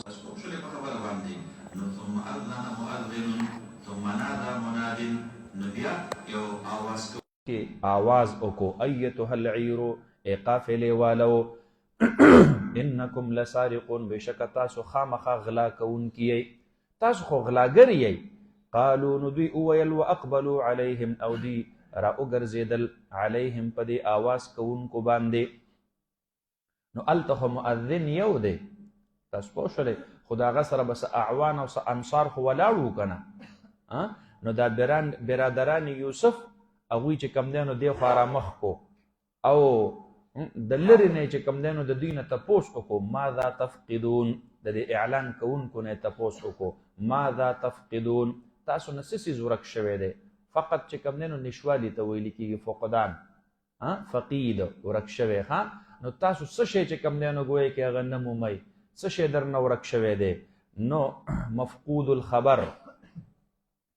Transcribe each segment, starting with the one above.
شلې په خبره باندې نو ثم اذن مؤذن ثم نادى مناد نو بیا یو آواز کې آواز وکړو ایتها العیر ای قافلې والو انکم لسارقون بشک تاسو خامخا غلا کوونکي یئ تاسو خو غلاګر یئ قالوا نو دوی وویل واقبلوا علیهم او دوی را وګرځېدل علیهم په دې آواز کوونکو باندې نو الته مؤذن یو دی تاسو پوه شولې خو د هغه سره به څه اعوان او څه انصار خو ولاړ وو که نه نو دا برادران یوسف هغوی چې کوم دی نو دې خوا رامخ کو او د لرې نه چې کوم دی نو د دوی نه تپوس وکړو ماذا تفقدون د دې اعلان کوونکو نه تپوس وکړو ماذا تفقدون تاسو نه څه څیز ورک شوی دی فقط چې کوم دی نو نشوالي ته ویل کېږي فقدان فقید ورک شوی نو تاسو څه شی چې کوم دی نو ګویا کې هغه نه مومئ څه شی درنه ورک شوی دی نو مفقود الخبر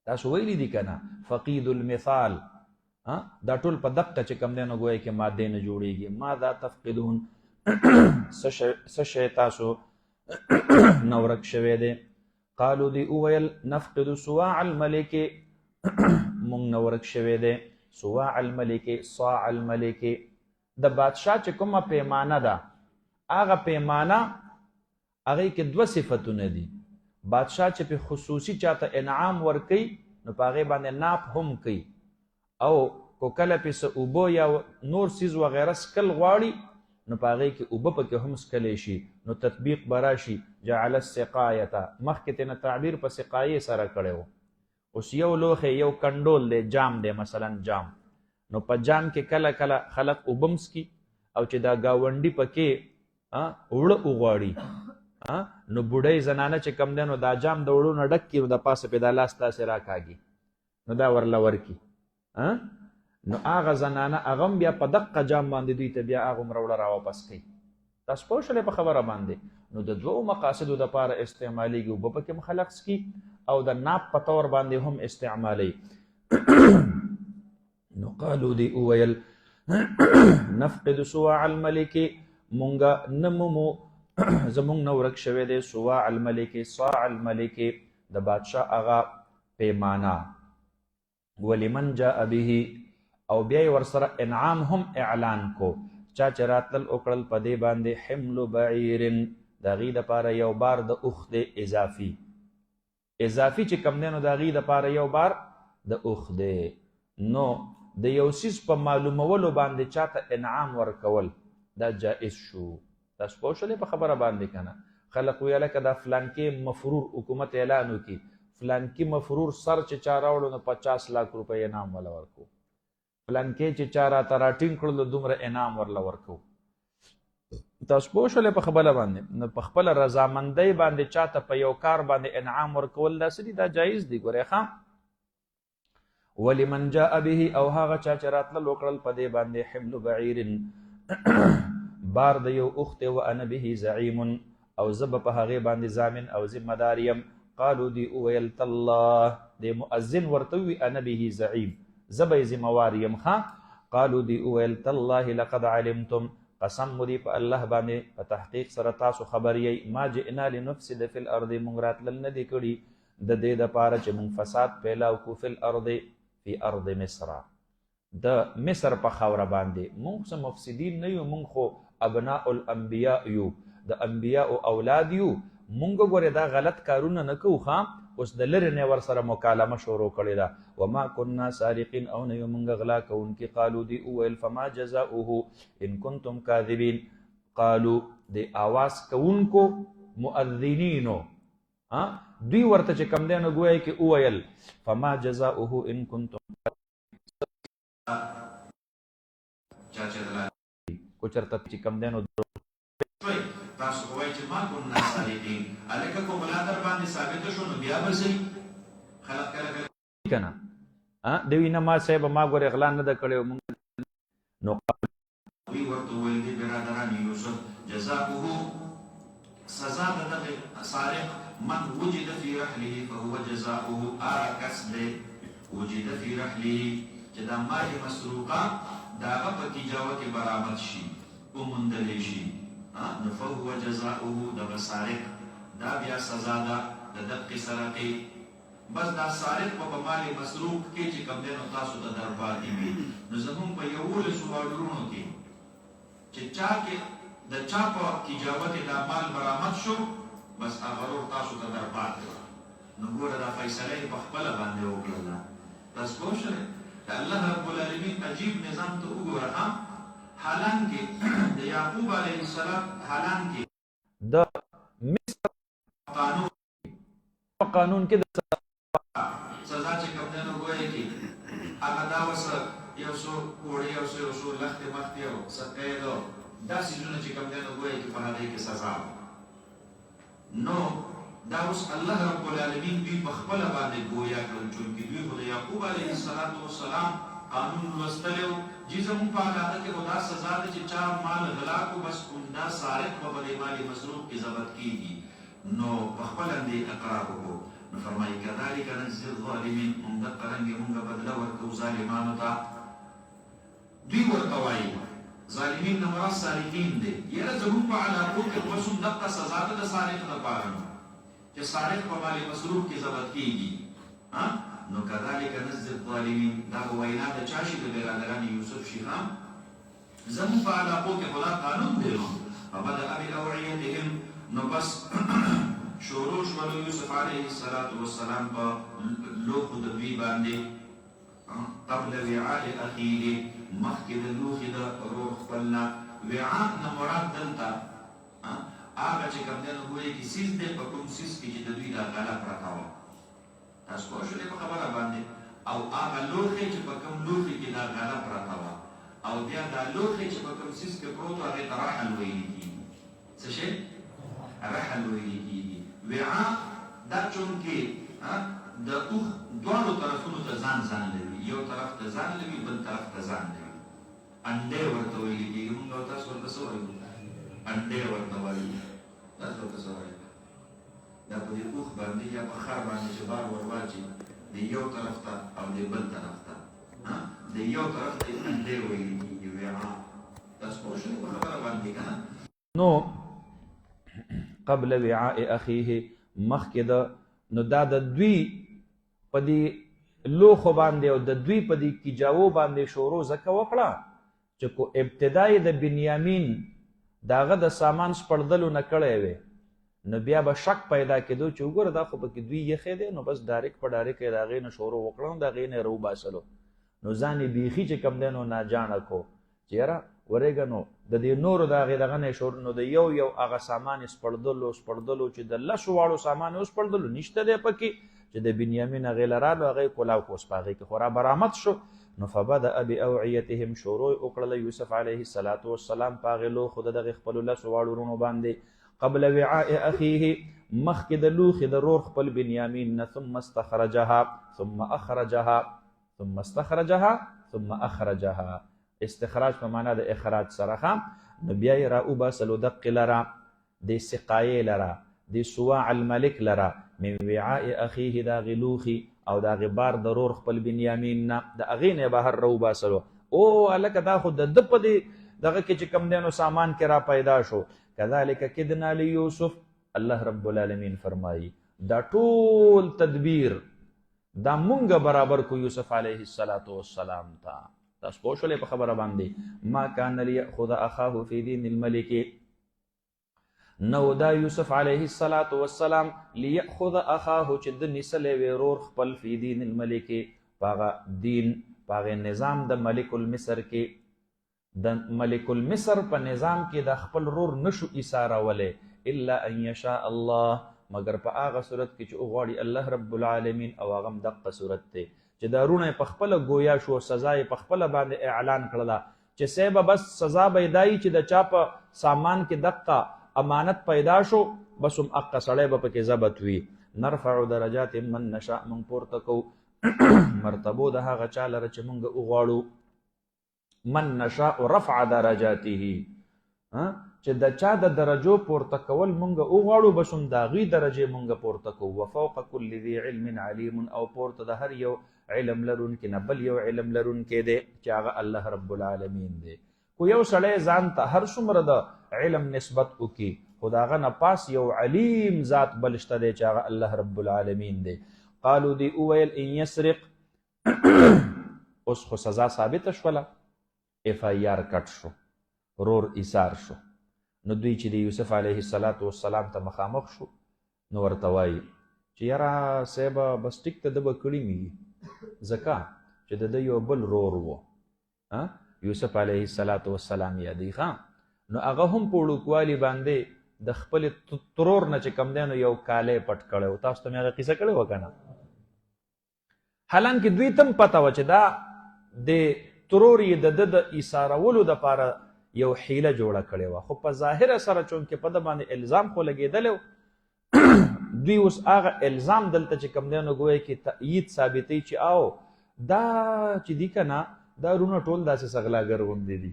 تاسو ویلی دي که نه فقید المثال دا ټول په دقه چې کوم دی نو ګویا کې مادې نه جوړېږي ماذا تفقدون څه شی تاسو نه ورک شوی دی قالو دی وویل نفقد سواع الملک مونږ نه ورک شوی دی سواع الملک صاع الملک د بادشاه چې کومه پیمانه ده هغه پیمانه هغې کې دوه صفتونه دي بادشاه چې په خصوصي چاته انعام ورکوي نو په هغې باندې ناپ هم کوي او کو کله پې څه اوبه یا نور څیز وغیره سکل غواړي نو په هغې کې اوبه پکې هم سکلی شي نو تطبیق به راشي جعل السقایته مخکې ترې نه تعبیر په سقایې سره کړی و اوس یو لوښی یو کنډول دی جام دی مثلا جام نو په جام کې کله کله خلق اوبه هم څکي او چې دا ګاونډي پکې اوړه وغواړي نو بوډۍ زنانه چې کم دی نو دا جام د اوړو نه ډک کړي نو د پاسه پې دا لاس تاسې راکاږي نو دا ورله ورکي نو هغه زنانه هغه هم بیا په دقه جام باندې دوی ته بیا هغومره اوړه راواپس کوي تاسو پوه شولې په خبره باندې نو د دوو مقاصدو دپاره استعمالیږي اوبه پکې هم خلق څکي او د ناپ په طور باندې هم استعمالی نو قالو دی وویل نفقد سواع الملک مونږه نه مومو زمونږ نه ورک شوی دی سواع الملک صاع الملک د بادشاه هغه پیمانه ولمن جاء به او بیا یې ورسره انعام هم اعلان کو چا چې راتلل وکړل په دې باندې حمل بعیر د هغې دپاره یو بار د اوښ دی اضافي چې کوم دی نو د هغې دپاره یو بار د اوښ دی نو د یو څیز په معلومولو باندې چاته انعام ورکول دا جائز شو تاسو پوه شولې په خبره باندې که نه خلق ویل لکه دا فلانکې مفرور حکومت اعلان وکړي فلانکي مفرور سر چې چا راوړو نو 50 لاک روپۍ انعام وله ورکو فلانکې چې چا راته راټینګ کړلو دومره انعام ورله ورکو تاسو پوه شولې په خبره باندې نو په خپله رضامندۍ باندې چاته په یو کار باندې انعام ورکول دا څه دي دا جایز دي ګورئ ښه ولمن جاء به او هغه چا چې راتلل وکړل په دې باندې حمل بعیر بار د یو اوښ دی وانا به زعیم او زه به په هغې باندې ضامن او ذمه دار یم قالو دی وویل تالله د مؤذن ورته وي انا به زعیم زه به یې ذمه وار یم ښه قالو دی وویل تالله لقد علمتم قسم مو دی په الله باندې په تحقیق سره تاسو خبر یئ ما جئنا لنفسد فی الارض مونږ راتلل نه دی کړي د دې دپاره چې مونږ فساد پیلاو کو فی الارض فی ارض مصر د مصر په خاوره باندې مونږ څه مفسدین نه یو مونږ خو ابناء الانبیاء یو د انبیاء اولاد یو مونږ ګورې دا غلط کارونه نه کوو ښه اوس د لرې نه ورسره مکالمه شروع کړې ده وما كنا سارقین او نه یو مونږ غلا کوونکي قالو دی وویل فما جزاؤه ان کنتم کاذبین قالو د آواز کوونکو مؤذنینو دوی ورته چې کم دی نو ګویا کې وویل فما جزاؤه ان کنتم کو چرته چې کم دی نو تاسو وایئ چې ما كنا سارقین هلکه که ملا در باندې ثابته شو نو بیا به ځئ خلک کله که نه د وي نه ما صاحبه ما ګورې غلا نه ده کړې نو وی ورته ویل دي برادران یوسف جزاؤه سزا د دغه سارق من وجد فی رحله فهو جزاؤه کس دی وجد فی رحله چې دا مال مسروقه د هغه په تجاوه کې برآمد شي وموندلی شي نو فهو جزاؤه دغه سارق دا بیا سزا ده د دقې سرقې. بس دا سارق په مال مسروق کې چې کوم دی نو تاسو ته در پاتې وي. نو زمونږ په 11 واډرونو کې چې چا کې د چا په تجارت دا مال برآمد شو، بس هغه ورور تاسو ته در پاتې وه. نو ګوره دا فیصله یې په خپله باندې وکړله. بس پوه شوې؟ د الله رب العالمین عجیب نظام ته وګوره. حالانکې د یعقوب علیه السلام حالانکې د مصر قانون کې د سزا چې کوم دی نو ګویا کې هغه دا وسه یو څو کوړې یو څو لختې مختې او څه قید او دا څیزونه چې کوم دی نو ګویا کې په هغې کې سزا نو دا اوس الله رب العالمین دوی په خپله باندې ګویا کړل، چونکې دوی خو د یعقوب علیه السلام قانون لوستلی و چې زموږ په علاقه کې خو دا سزا ده چې چا مال غلا کو بس عمده سارق به په دې مال مسروق کې ضبط کېږي. نو په خپله دې اقرار وکړو. نو فرمایي کذلک نجزي الظالمین، همدقه رنګې مونږ بدله ورکوو ظالمانو ته. دوی ورته وایي ظالمین نه مراد سارقین دی. یاره زموږ په علاقو کې خو بس همدقه سزا ده د سارق دپاره چې سارق په مال مسروق کې ضبط کېږي. نو کذالک نجزي الظالمین، دا به وینا د چا شي؟ د برادران یوسف شي. زموږ په علاقو کې خو دا قانون دی. نو فبدأ بأوعیتهم، نو بس شروع شول یوسف علیه السلام په لوښو د دوی باندې قبل وعاء اخیه، مخکې د لوښي د ورور خپل نه. وعاء نه مراد دلته هغه چې کوم دی نو ګویا کې سیز دی، په کوم سیز کې چې د دوی دا غله پرته وه. تاسو پوه شولې په خبره باندې؟ او هغه لوښی چې په کوم لوښي کې دا غله پرته وه، او بیا دا لوښی چې په کوم سیز کې پروت و هغې ته رحل ویلي کېږي. څه شی؟ رحل ویلي کېږي. وعاء دا چونکې د اوښ دواړو طرفونو ته ځان لري، یو طرف ته ځان لري بل طرف ته ځان لري. انډی ورته ویلي کېږي. مونږ او تاسو ورته څه وایو؟ انډی ورته وایو. تاسو ورته څه وایو؟ دا په دې اوښ باندې یا په خر باندې چې بار ور واچي د یو طرف ته او د بل طرف ته، د یو طرف ته انډی ویلي کېږي وعاء. تاسو پوه شوئ په خبره باندې که نه؟ نو قبل وعاء اخیه، مخکې د نو دا د دوی په دې لوښو باندې او د دوی په دې کیجاوو باندې شروع ځکه وکړه چې کو ابتدای د بنیامین د هغه د سامان سپړدلو نه کړی وی، نو بیا به شک پیدا کېدو چې وګوره دا خو پکې دوی یخې دی. نو بس ډایرکټ په ډایرکټ یې د هغې نه شروع وکړه، د هغې نه یې راوباسلو. نو ځان یې بیخي چې کوم دی نو ناجانه کو چې یاره ورېږه نو د دې نورو د هغې دغه نه یې شروع. نو د یو هغه سامان یې سپړدلو چې د 10 واړو سامان یې وسپړدلو نشته دی پکې، چې د بنیامین هغې له رالو هغه یې کلاو کوس په هغې کې خو را برآمد شو. نو فبدأ بأوعیتهم، شروع یې وکړله یوسف علیه السلام په هغې لوښو د دغې خپلو 10 واړو وروڼو باندې قبل وعاء اخیه، مخکې د لوښي د رور خپل بنیامین نه. ثم استخرجها، استخراج په معنا د اخراج سره. نو بیا یې راوباسلو دقې لره، د سقایې لره، د سواع الملک لره، من وعاء اخیه، د هغې لوښي او د هغې بار د رور خپل بنیامین نه، د هغې نه یې بهر راوباسلو. او هلکه دا خو د ده په دې دغه کې چې کوم دی نو سامان کې را پیدا شو. کذلک کدنا لیوسف، الله رب العالمین فرمایي دا ټول تدبیر دا مونږ برابر کو یوسف علیه السلام ته. تاسو پوه شولې په خبره باندې؟ ما کان لیأخذ اخاه فی دین الملک، نو دا یوسف علیه السلام لیأخذ اخاه چې د نیسلی وی رور خپل فی دین الملک، پاغه دین پاغه نظام د ملک المصر کې، د ملک المصر په نظام کې د خپل رور نشو ایثارولی الا ان یشاء الله، مگر په هغه صورت کې چې وغواړي الله رب العالمین. او هغه هم دقه صورت دی چې دا رونه یې په خپله ګویا شو، سزا یې په خپله باندې اعلان کړله چې صیبه بس سزا به یې دایي چې د چا په سامان کې دقه امانت پیدا شو، بس هم اقه سړی به پکې ضبط وي. نرفع درجات من نشاء، موږ پورته کوو مرتبو د هغه چا لره چې موږ وغواړو. من نشاء رفع درجاته، چې د چا د درجو پورته کول مونږ وغواړو بس هم د هغې درجې مونږ پورته کوو. وفوق کل ذي علم علیم، او پورته د هر یو علم لرونکي نه بل یو علم لرونکی دی چې هغه الله رب العالمین دی. خو یو سړی ځان ته هر څومره د علم نسبت وکړي، خو د هغه نه پاس یو علیم ذات بل شته دی چې هغه الله رب العالمین دی. قالو دی وویل ان یسرق اوس خو سزا ثابته شوله، اف آی آر کټ شو، رور ایثار شو. نو دوی چې د یوسف علیه السلام ته مخامخ شو نو ورته وایي چې یاره صاحبه بس ټیک ته ده به کړي مي ځکه چې د ده یو بل رور و یوسف علیه السلام یادی ښه، نو هغه هم په وړوکوالي باندې د خپلې ترور نه چې کم دی نو یو کالی پټ کړی و. تاسو ته مې هغه قصه کړې وه که نه؟ حالانکې دوی ته هم پته وه چې دا د ترور یې د ده د ایثارولو دپاره یو حیله جوړه کړې وه، خو په ظاهره سره چونکې په ده باندې الزام خو لګېدلی و، دوی اوس هغه الزام دلته چې کم دی نو ګویا کې تأیید ثابتوي چې او دا چې دي که نه دا رونه ټول داسې غلاګر غوندې دي،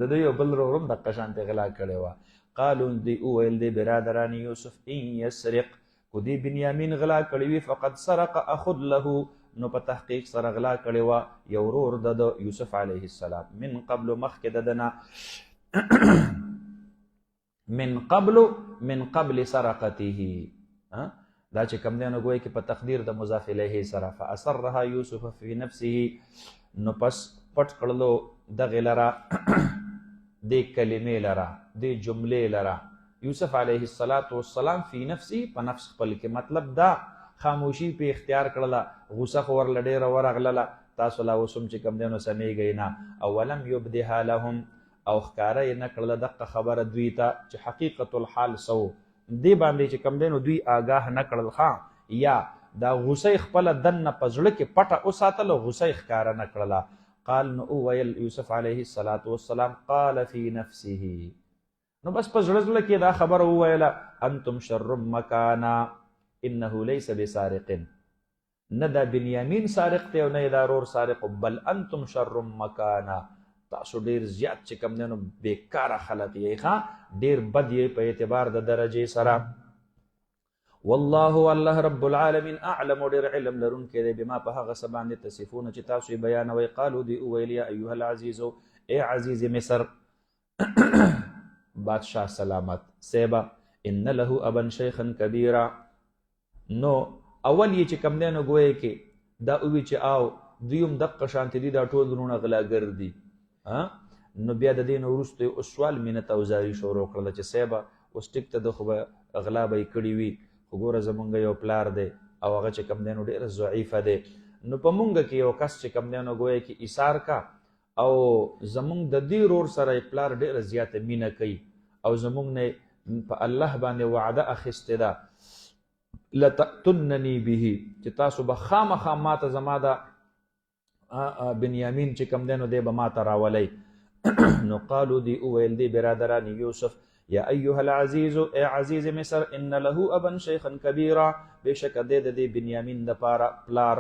د ده یو بل ورور هم دقه شانتې غلا کړې وه. قالو دی وویل دی برادران یوسف ان یسرق کو دی بنیامین غلا کړی وي فقد سرق اخ له نو په تحقیق سره غلا کړی وه یو ورور د یوسف علیه السلام من قبل مخکې د ده نه من قبل سرقته دا چې کم دی نو ګویا کې په تقدیر د مضاف الیه سره فاصرها یوسف فی نفسه نو پس پټ کړلو دغې لره دې کلمې لره دې جملې لره یوسف علیه السلام فی نفسه په نفس خپل کې، مطلب دا خاموشي په اختیار کړله، غوسه خو ورله ډېره ورغلله، تاسو لا اوس هم چې کم دی نو سمیږئ نه. او ولم یبدها لهم او ښکاره یې نه کړله دقه خبره دوی ته چې حقیقت الحال سو دې باندې چې کم دی نو دوی آګاه نه کړل ښه، یا دا غوسه یې خپله دننه په زړه کې پټه وساتله، غوسه یې ښکاره نه کړله. قال نو وویل یوسف علیه السلام قال فی نفسه نو بس په زړه زړه کې دا خبره وویله انتم شر مکانا انه لیس بسارق، نه دا بنیامین سارق دی او نه دا رور سارق، بل انتم شر مکانا تاسو ډیر زیات چې کم دی نو بیکاره خلق یې ښه، ډیر بد یې په اعتبار د درجې سره. والله الله رب العالمین اعلم ډیر علم لرونکی دی بما په هغه څه باندې تصفونه چې تاسو یې بیانوئ. قالو دی وویل یا ایها العزیز ای عزیز مصر بادشاہ سلامت سیبا ان له ابا شیخا کبیرا. نو اول یې چې کم دی نو ګویا کې دا اووي چې او دوی هم دقه شانتې دي دا ټول رونه غلاګر دي. نو بیا د دې نه وروسته یې اوس سوال مینت او زاري شروع کړله چې صیبه اوس ټیک ته ده خو به غلا به یې کړي وي، خو ګوره زمونږ یو پلار دی او هغه چې کم دی نو ډېره ضعیفه دی، نو په مونږ کې یو کس چې کم دی نو ګویا کې ایثار کا او زمونږ د دې رور سره یې پلار ډېره زیاته مینه کوي او زمونږ نه په الله باندې وعده اخیستې ده لتأتنني به چې تاسو به خامخا ماته زما د بنیامین چې کم دی نو دی به ماته راولی. نو قالو دی وویل دی برادران یوسف یا ایها العزیز ای عزیز مصر ان له ابا شیخا کبیرا بېشکه دی د دې بنیامین دپاره پلار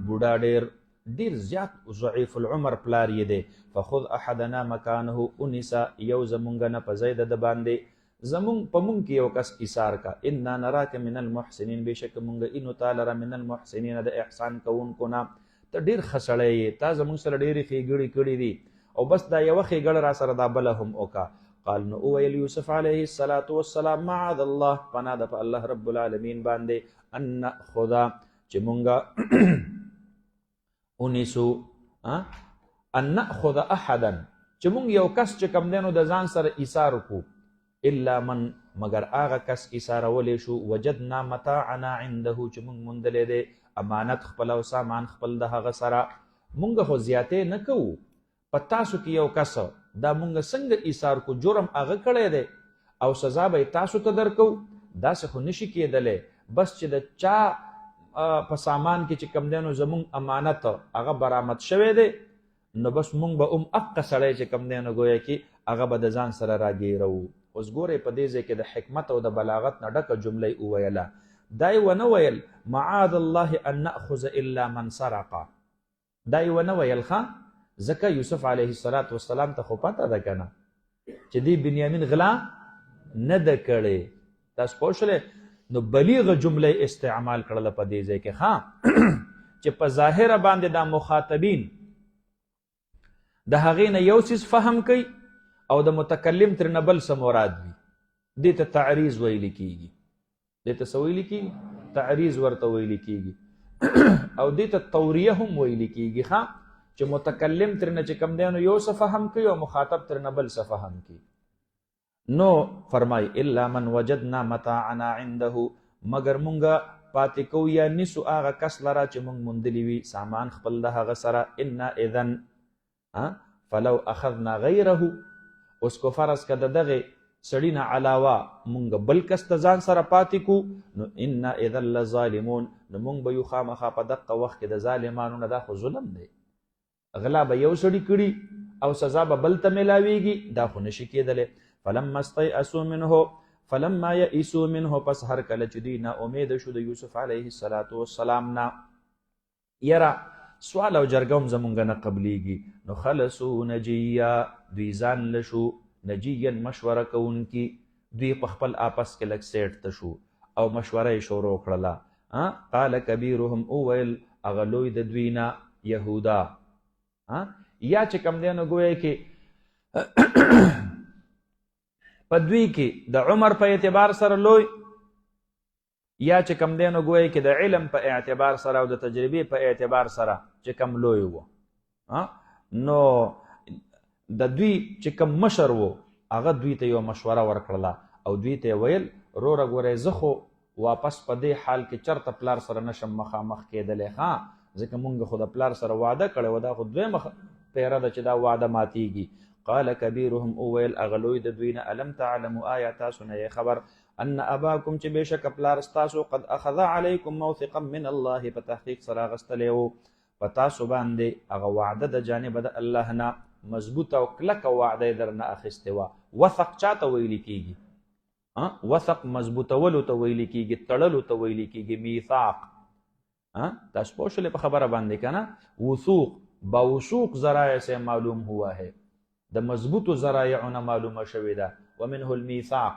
بوډا ډېر زیات ضعیف العمر پلار یې دی. فخذ احدنا مکانه انیسا یو زمونږ نه په ځای د ده باندې زمونږ په مونږ کې یو کس ایثار کا انا نراک من المحسنین بېشکه مونږ اینو تا لره من المحسنین د احسان کوونکو نه ته ډېر ښه سړی یې، تا زمونږ سره ډېرې ښېګړې کړي دي او بس دا یوه ښېګړه را سره دا بله هم وکړه. قال نو وویل یوسف علیه السلام معاذ الله پناه ده په الله رب العالمین باندې ان نأخذ چې مونږه ونیسو ان نأخذ احدا چې مونږ یو کس چې کم دی نو د ځان سره ایثار وکړو الا من مگر هغه کس ایثارولی شو وجدنا متاعنا عنده چې مونږ موندلی دی امانت خپل او سامان خپل د هغه سره. مونږ خو زیاتې نه کوو، په تاسو کې یو کس دا مونږ څنګه ایثار کو جرم هغه کړی دی او سزا به تاسو ته درکو، داسې خو نشي کېدلی. بس چې د چا په سامان کې چې کم دی نو زمونږ امانت هغه برآمد شوی دی نو بس مونږ به اقه سړی چې کم دی نو ګویا کې هغه به د ځان سره راګیرو. اوس ګورئ په دې ځای کې د حکمت او د بلاغت نه ډکه جمله یې وویله. دا یې ونه ویل معاذ الله ان نأخذ الا من سرق، دا یې ونه ویل ښه ځکه یوسف علیه السلام ته خو پته ده که نه چې دې بنیامین غلا نه ده کړې. تاسو پوه شولې؟ نو بلیغه جمله استعمال کړله په دې ځای کې ښه چې په ظاهره باندې دا مخاطبین د هغې نه یو څیز فهم کوي او د متکلم ترې نه بل څه مراد وي. دې ته تعریض ویل کیږي. دې ته څه ویل کیږي؟ تعریض ورته ویل کیږي. او دې ته توریه هم ویل کیږي ښا چې متکلم ترنه چې کم دی نو یو څه فهم کوي او مخاطب ترنه بل څه فهم کوي. نو فرمای الا من وجدنا متاعنا عنده، مگر مونږه پاتې کو یا نیسو هغه کس لره چې مونږ موندلی وي سامان خپل د هغه سره. انا اذن فلو اخذنا غیره، اوس کو فرض که د دغه سړي نه علاوه مونږ بل کس ته ځان سره پاتې کو نو انا اذا لظالمون، نو مونږ به یو خامخا په دقه وخت کې د ظالمانو نه. دا خو ظلم دی، غلا به یو سړي کړي او سزا به بل ته میلاویږي، دا خو نشي کېدلی. فلما استيئسوا منه، فلما يئسوا منه، پس هر کله چې دوی نا امید شو د یوسف علیه السلام نه، یرا سوال او جرګه هم زمونږ نه قبلیږي، نو خلصوا نجیا، دوی ځان لشو نجیا مشوره کوونکي، دوی په خپل آپس کې لږ سیټ ته شو او مشوره یې شروع کړله. قال کبیرهم، اوویل هغه لوی د دوی نه یهودا، یا چې کم دی نو ګویا کې په دوی کې د عمر په اعتبار سره لوی، یا چې کم دی نو ګویا کې د علم په اعتبار سره او د تجربې په اعتبار سره چې کم لوی و. نو د دوی چې کم مشر و هغه دوی ته یو مشوره ورکړله او دوی ته ویل روره ګورئ زه خو واپس په دې حال کې چرته پلار سره نشم مخامخ کېدلی، ځکه مونږ خو د پلار سره وعده کړی و، دا خو دویمه پیره ده چې دا وعده ماتیږي. قال کبیرهم، اوویل هغه لوی د دوی نه الم تعلموا، آیا تاسو نه یې خبر ان اباکم چې بېشک پلار ستاسو قد اخذ علیکم موثقا من الله، په تحقیق سره اخیستلی و په تاسو باندې هغه وعده د جانبه د الله نه، مضبوطه او کلکه وعده یې درنه اخیستې وه. وثق چاته ویلی کیږي؟ وثق مضبوطولو ته ویلی کیږي، تړلو ته ویلی کیږي، میثاق. تاسو پوه شولې په خبره باندې که نه؟ وثوق باوثوق ذرایع سے معلوم ہوا ہے، د مضبوطو ذرایعونه معلومه شوې ده. ومنه الميثاق،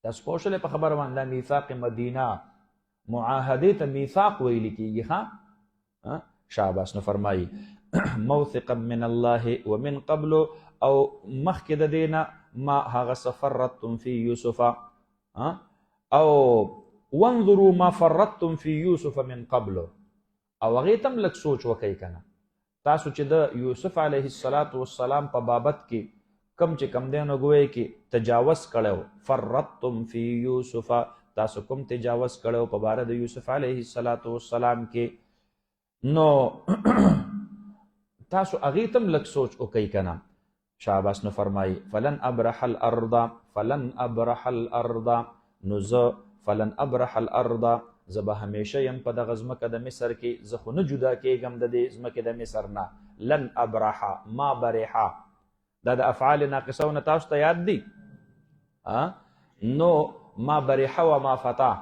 تاسو پوه شولې په خبره باندې؟ میثاق مدینه معاهدې ته میثاق ویل کیږي. شاباس. نو فرمایي موثقا من الله ومن قبل، او مخکې د دې نه ما هغه څه فرطتم فی یوسف، او وانظروا ما فرطتم فی یوسف من قبل، او هغې ته هم لږ سوچ وکئ که نه. تاسو چې د یوسف علیه السلام په بابت کې کم چې کم دی نو ګویا کې تجاوز کړی و، فرطتم فی یوسف، تاسو کوم تجاوز کړی و په باره د یوسف علیه السلام کې، نو تاسو هغې ته هم لږ سوچ وکئ که نه. شاباس. نو فرمایي فلن ابرح الارض، نو زه فلن ابرح الارض، زه به همیشه یم په دغه ځمکه د مصر کې، زه خو نه جدا کېږم د دې ځمکې د مصر نه. لن ابرح، ما برحه، دا د افعال ناقصونه تاسو ته یاد دي؟ نو ما برحه و ما فتح،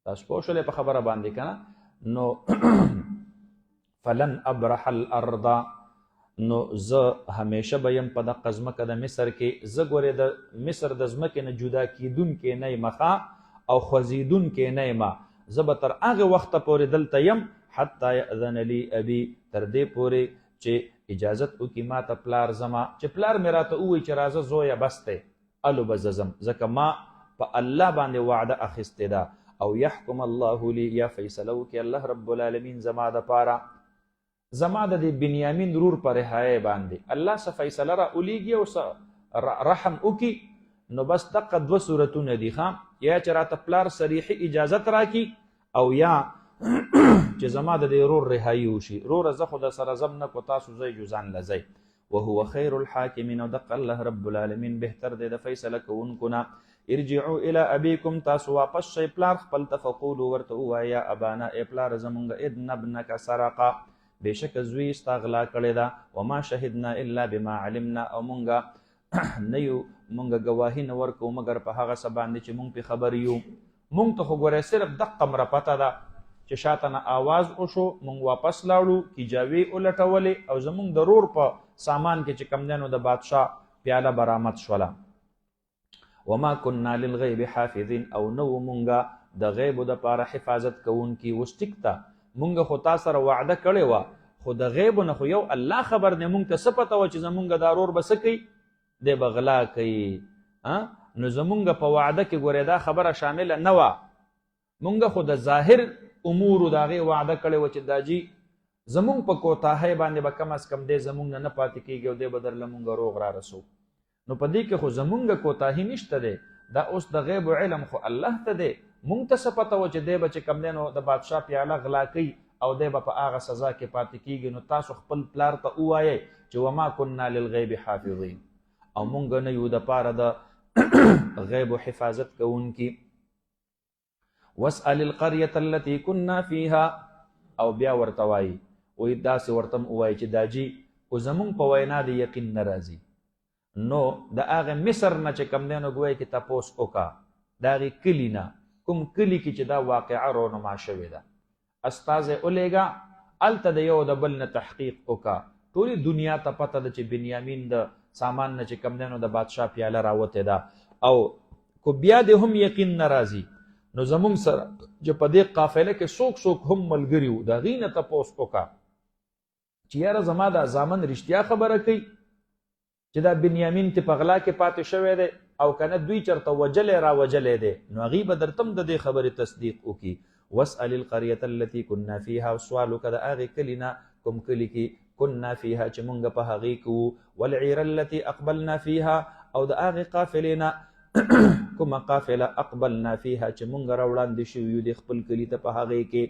تاسو پوه شولې په خبره باندې که نه؟ نو فلن ابرح الارض، نو زه همیشه به یم په دغه ځمکه د مصر کې، زه ګورې د مصر د ځمکې نه جدا کېدونکی نه یم او خوځېدونکی نه یم، زه به تر هغه وخته پورې دلته یم حتی یأذن لی ابي، تر دې پورې چې اجازت وکړي ما ته پلار زما، چې پلار مې راته ووایي چې راځه زویه بس دی، الو به زه ځم، ځکه ما په الله باندې وعده اخیستې ده. او یحکم الله لی، یا فیصله وکړي الله رب العالمین زما دپاره، زما د دې بنیامین رور په رهایۍ باندې الله څه فیصله را اولیږي او څه رحم وکړي. نو بس دقه دوه صورتونه دي، یا چې راته پلار صریحي اجازت راکړي، او یا چې زما د دې رور رهایي وشي. روره زه خو د سره ځم نه، کو تاسو ځئ جو ځان له ځئ. وهو خیر الحاکمین، او دقه الله رب العالمین بهتر دی د فیصله کوونکو نه. ارجعوا الی ابیکم، تاسو واپس شئ پلار خپل ته، فقولوا ورته ووایه یا ابانا، ای پلار زمونږ، ان ابنک سرقه، بېشکه زوی ستا غلا کړې ده، وما شهدنا الا بما علمنا، او مونږه نه یو، مونږه ګواهي نه ورکوو مګر په هغه څه باندې چې مونږ پې خبر یو. مونږ ته خو ګورئ صرف دقه مره پته ده چې شاته نه آواز وشو، مونږ واپس لاړو، کیجاوې ولټولې، او زمونږ د رور په سامان کې چې کم دی نو د بادشاه پیاله برآمد شوله. وما كنا للغیب حافظین، او نه و مونږه د غیبو دپاره حفاظت کوونکي. اوس ټیک ته مونږ خو تا سره وعده کړې وه، خو د غیبو نه خو یو الله خبر دی، مونږ ته څه پته وه چې زمونږ دا رور به څه کوي؟ دی به غلا کوي، نو زمونږ په وعده کې ګورې دا خبره شامله نه وه. مونږ خو د ظاهر امورو د هغې وعده کړې وه چې دا جي زمونږ په کوتاهۍ باندې به کم از کم دی زمونږ نه پاتې کېږي او دی به درله مونږ روغ را رسو. نو په دې کې خو زمونږ کوتاهي نشته دی. دا اوس د غیب علم خو الله ته دی. مونږ ته څه پته وه چې دی به چې کم دی نو د بادشاه پیاله غلا کوي او دی به په هغه سزا کې پاتې کېږي. نو تاسو خپل پلار ته ووایئ چې وما كنا للغیب حافظین، او مونږ نه یو د پاره د غیب و حفاظت کوونکي. واسأل القرية التي كنا فيها، او بیا ورته وایي وایي داسې ورته هم ووایي چې دا جي خو زمونږ په وینا د یقین نه راځي. نو د هغې مصر نه چې کوم دی نو ګویا کې تپوس وکړه د هغې کلي نه، کوم کلي کې چې دا واقعه رونما شوې ده، استازی ولېږه هلته د یو د بل نه تحقیق وکړه. ټولې دنیا ته پته ده چې بنیامین د سامان نه چې کوم دی نو د بادشاه پیاله راوتې ده. او کو بیا د هم یقین نه راځي نو زمونږ سره چې په دې قافله کې څوک څوک هم ملګري وو د هغې نه تپوس وکړه چې یاره زما دا زامن رښتیا خبره کوي چې دا بنیامین ته په غلا کې پاتې شوی دی او کنه دوی چرته وجلی را وجلی دی. نو هغې به درته هم د دې خبرې تصدیق وکړي. واسأل القرية التي كنا فيها، سوال وکړه د هغې کلي نه کوم کلي کې كنا فيها چې مونږ په هغې کې وو، والعیر التي اقبلنا فيها، او د هغې قافلې نه کومه قافله اقبلنا فيها چې مونږ راوړاندې شوي یو د خپل کلي ته په هغې کې،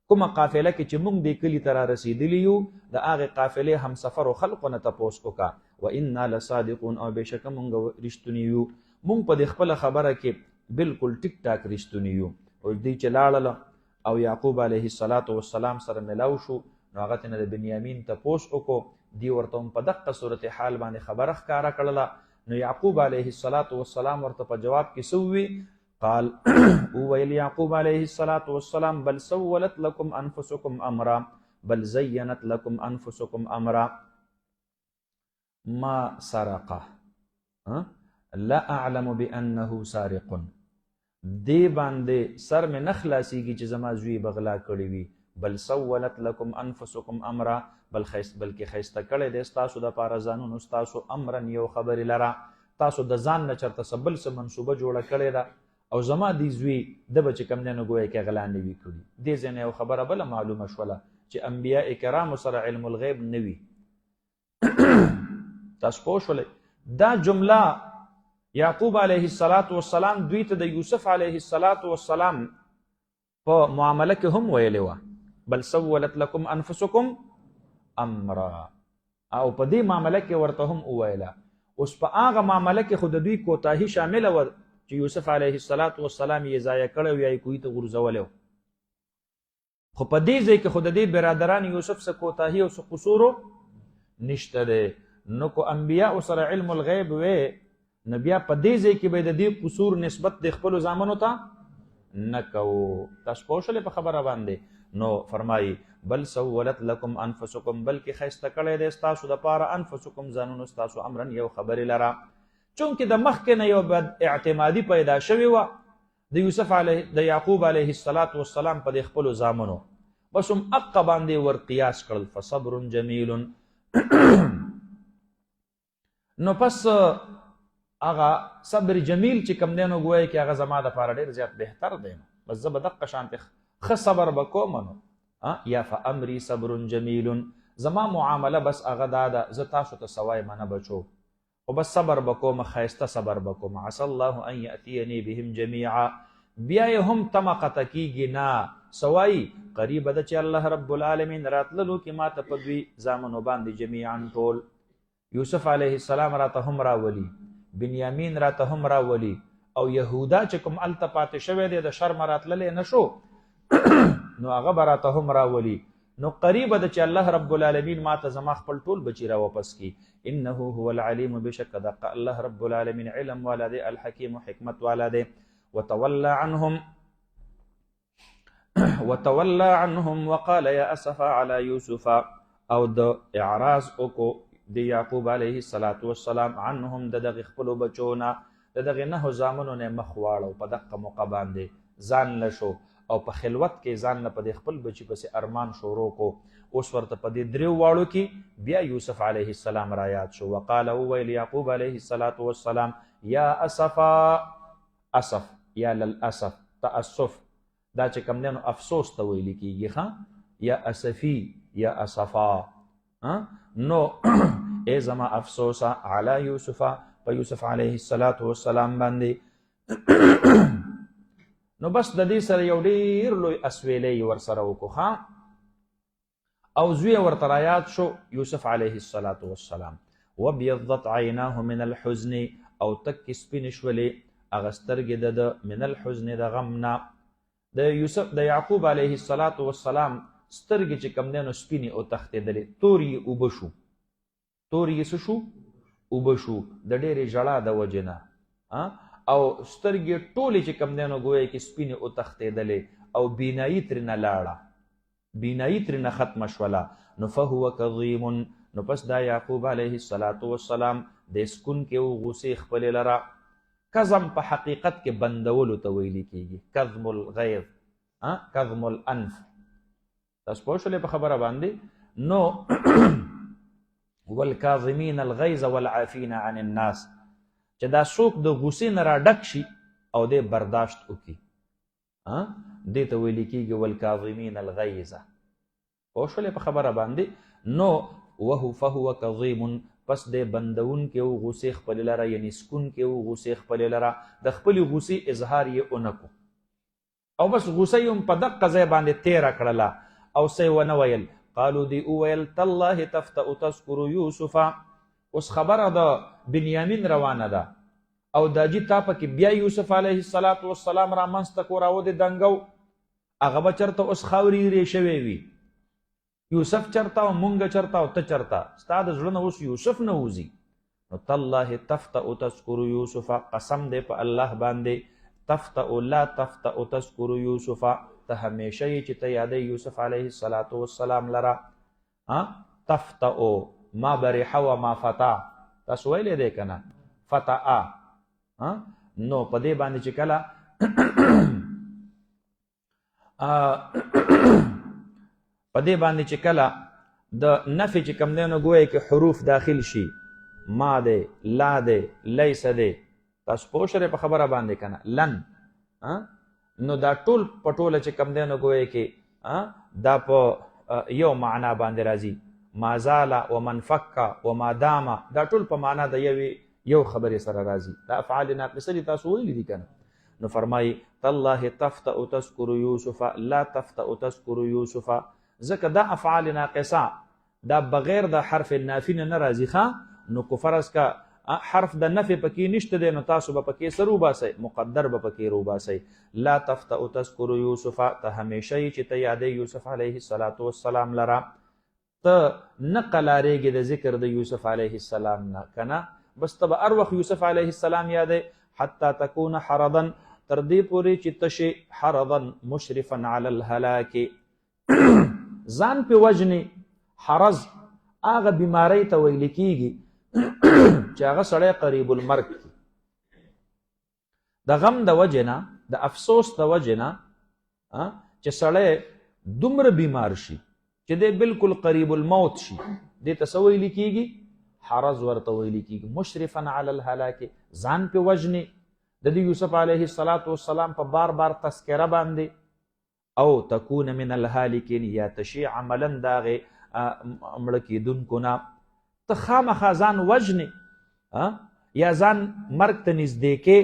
کومه قافله کې چې مونږ دې کلي ته را رسېدلي یو د هغې قافلې همسفرو خلقو نه تپوس وکړه. وانا لصادقون، او بېشکه مونږ رښتوني یو، مونږ په دې خپله خبره کې بالکل ټیک ټاک رښتوني یو. او دوی چې لاړله او یعقوب علیه السلام سره ملاو شو نو هغه ته نه د بنیامین تپوس وکړو. دی ورته هم په دقه صورت حال باندې خبره ښکاره کړله. نو یعقوب علیه السلام ورته په جواب کې څه ووي؟ قال وویل یعقوب علیه السلام بل سولت لکم انفسکم امرا، بل زینت لکم انفسکم امرا ما سرقه لا اعلم بانه سارق. دی باندې سر مې نه خلاصېږي چې زما زوی بغلا کړی وي. بل سولت لکم انفسکم امرا، بلکې ښایسته کړی دی ستاسو دپاره ځانونو ستاسو امرن یو خبرې لره. تاسو د ځان نه چېرته څه بل څه منصوبه جوړه کړې ده او زما دی زوی ده به چې کوم دی نو ګویا کې غلا نه وي کړي. دې ځای نه یو خبره بله معلومه شوله چې انبیاء کرامو سره علم الغیب نه وي. تاسو پوه شولئ؟ دا جمله یعقوب علیه السلام دوی ته د یوسف علیه السلام په معامله کې هم ویلې وه بل سولت لکم انفسکم امرا، او په دې معامله کې ورته هم وویله. اوس په هغه معامله کې خو د دوی کوتاهي شامله وه چې یوسف علیه السلام یې ضایع کړی و یا یې کوهي ته غورځولی و. خو په دې ځای کې خو د دې برادران یوسف څه کوتاهي او څه قصورو نشته دی. نو کو انبیاء سره علم الغیب وی نو بیا په دې ځای کې به د دې قصور نسبت د خپلو زامنو ته نه کوو. تاسو پوه شولې په خبره باندې؟ نو فرمایي بل سولت لکم انفسکم، بلکې ښایسته کړی دی ستاسو دپاره انفسکم ځانونو ستاسو امرن یو خبرې لره. چونکې د مخکې نه یو بد اعتمادي پیدا شوې وه د یعقوب علیه السلام په دې خپلو زامنو، بس هم حقه باندې ور قیاس کړل. فصبر جمیل نو پس هغه صبر جمیل چې کوم دی نو ګویا کې هغه زما دپاره ډېر زیات بهتر دی. بس زه به دقه شانتې ښه صبر به کوم نو یا فامری صبر جمیل، زما معامله بس هغه دا ده زه تاسو ته سوای منه بچو خو بس صبر به کوم، ښایسته صبر به کوم. عسى الله ان یأتیني بهم جمیعا، بیا یې هم تمه قطع کېږي نه سوای قریبه ده چې الله رب العالمین راتللو کې ما ته په دوی زامنو باندې جمیعا ټول. یوسف علیه السلام راته هم راولي، بنیامین راته هم راولي، او یهودا چې کوم هلته پاتې شوی دی د شرمه راتللی نه شو نو هغه به راته هم راولي. نو قریبه ده چې الله رب العالمین ما ته زما خپل ټول بچي را واپس کړي. انه هو العلیم، بشک دقه الله رب العالمین علم والا دی، الحکیم حکمت والا دی. وتولى عنهم وقال يا اسفا على يوسف، او د اعراض وکړو د یعقوب علیه السلام عنهم د دغه خپلو بچو نه، د دغه 9 زامنو نه مخ واړو په دقه موقع باندې ځان له شو او په خلوت کې ځان نه په دې خپل بچي پسې ارمان شروع کو. اوس ورته په دې 3 واړو کې بیا یوسف علیه السلام را یاد شو. وقال ویل یعقوب علیه السلام یا اسفا، اسف یا للاسف، تاسف دا چې کم دی نو افسوس ته ویل کیږي ښا، یا اسفی یا اسفا. نو ای زما افسوسا علی یوسف، په یوسف علیه السلام باندې. نو بس د دې سره یو ډیر لوی اسویلی ورسره وکړو او زوی ورته رایاد شو یوسف علیه السلام. وبیضت عیناه من الحزن، او تک سپین شولې هغه سترګې د من الحزن د غم نه. د یعقوب علیه السلام سترګې چې کم دی نو سپینې او تښتېدلې، تورې یې اوبه شو، تورې یې څه شو؟ اوبه شو د ډېرې ژړا د وجې نه، او سترګې ټولې چې کم دی نو ګویا کې سپینې او تښتېدلې او بینایي ترېنه لاړه، بینایي ترېنه ختمه شوله. نو فهو کظیم، نو پس دا یعقوب علیه السلام د سکون کې و غوسې خپلې لره. کظم په حقیقت کې بندولو ته ویلي کېږي، کظم الغیظ، کظم الانف. تاسو پوه شولې په خبره باندې؟ نو والکاظمین الغیظ والعافین عن الناس، چې دا څوک د غوسې نه راډک شي او دی برداشت وکړي، دې ته ویل کېږي والکاظمین الغیظ. پوه شولې په خبره باندې؟ نو فهو کظیم، پس دی بندون کې و غوسې خپلې لره، یعنی سکون کې و غوسې خپلې لره، د خپلې غوسې اظهار یې ونه کو او بس غوسه یې هم په دقه ځای باندې تېره کړله او څه یې ونه ویل. قالو دی وویل تالله تفتأ تذکر یوسف، اوس خبره د بنیامین روانه ده او دا جي تا پکې بیا یوسف علیه السلام را منځته کو راودې دنګو، هغه به چېرته اوس خاورې ایرې شوی وي، یوسف چرته او مونږ چرته او ته چرته، ستا د زړه نه اوس یوسف نه وځي. نو تالله تفتأ تذکر یوسف، قسم دی په الله باندې، تفتأ لا تفتأ تذکر یوسف، ته همیشه یې چې ته یادی یوسف علیه السلام لره. تفتأ ما بریحه و ما فتا، تاسو ویلی دی که نه؟ فتا. نو په دې باندې چې کله په دې باندې چې کله د نفي چې کم دی نو ګویا کې حروف داخل شي، ما دی، لا دی، لیس دی، تاسو پوه شئ په خبره باندې که نه؟ لن، نو دا ټول په ټوله چې کم دی نو ګویا کې دا په یو معنا باندې راځي، ما زاله و من فکه و ما دامه، دا ټول په معنا د یو خبرې سره راځي. دا افعال ناقصه دي، تاسو ویلي دي که نه؟ نو فرمایي تالله تفتأ تذکر یوسف لا تفتأ تذکر یوسف، ځکه دا افعال ناقصه دا بغیر د حرف نافی نه راځي ښه. نو که فرض کا حرف د نفی پکې نشته دی نو تاسو به پکې څه روباسئ؟ مقدر به پکې روباسئ. لا تفتأ تذکر یوسف، ته همیشه یې چې ته یادی یوسف علیه السلام لره، ته نه قلاریږي د ذکر د یوسف علیه السلام نه که نه؟ بس ته به هر وخت یوسف علیه السلام یادی، حتی تکون حرضا، تر دې پورې چې ته شې حرضا مشرفا علی الهلاک، ځان پې وژنې. حرض هغه بیماری ته ویل کېږي چې هغه سړی قریب المرګ کی، د غم د وجې نه، د افسوس د وجې نه چې سړی دومره بیمار شي چې دی بالکل قریب الموت شي، دې ته څه ویل کېږي؟ حرض ورته ویل کېږي. مشرفا علی الهلاک، ځان پې وژنې. د دې یوسف علیه السلام په بار بار تذکره باندې، او تکون من الهالکین، یا تشي عملا د هغې مړه کېدونکو نه، ته خامخا ځان وژنې یا ځان مرګ ته نږدې کې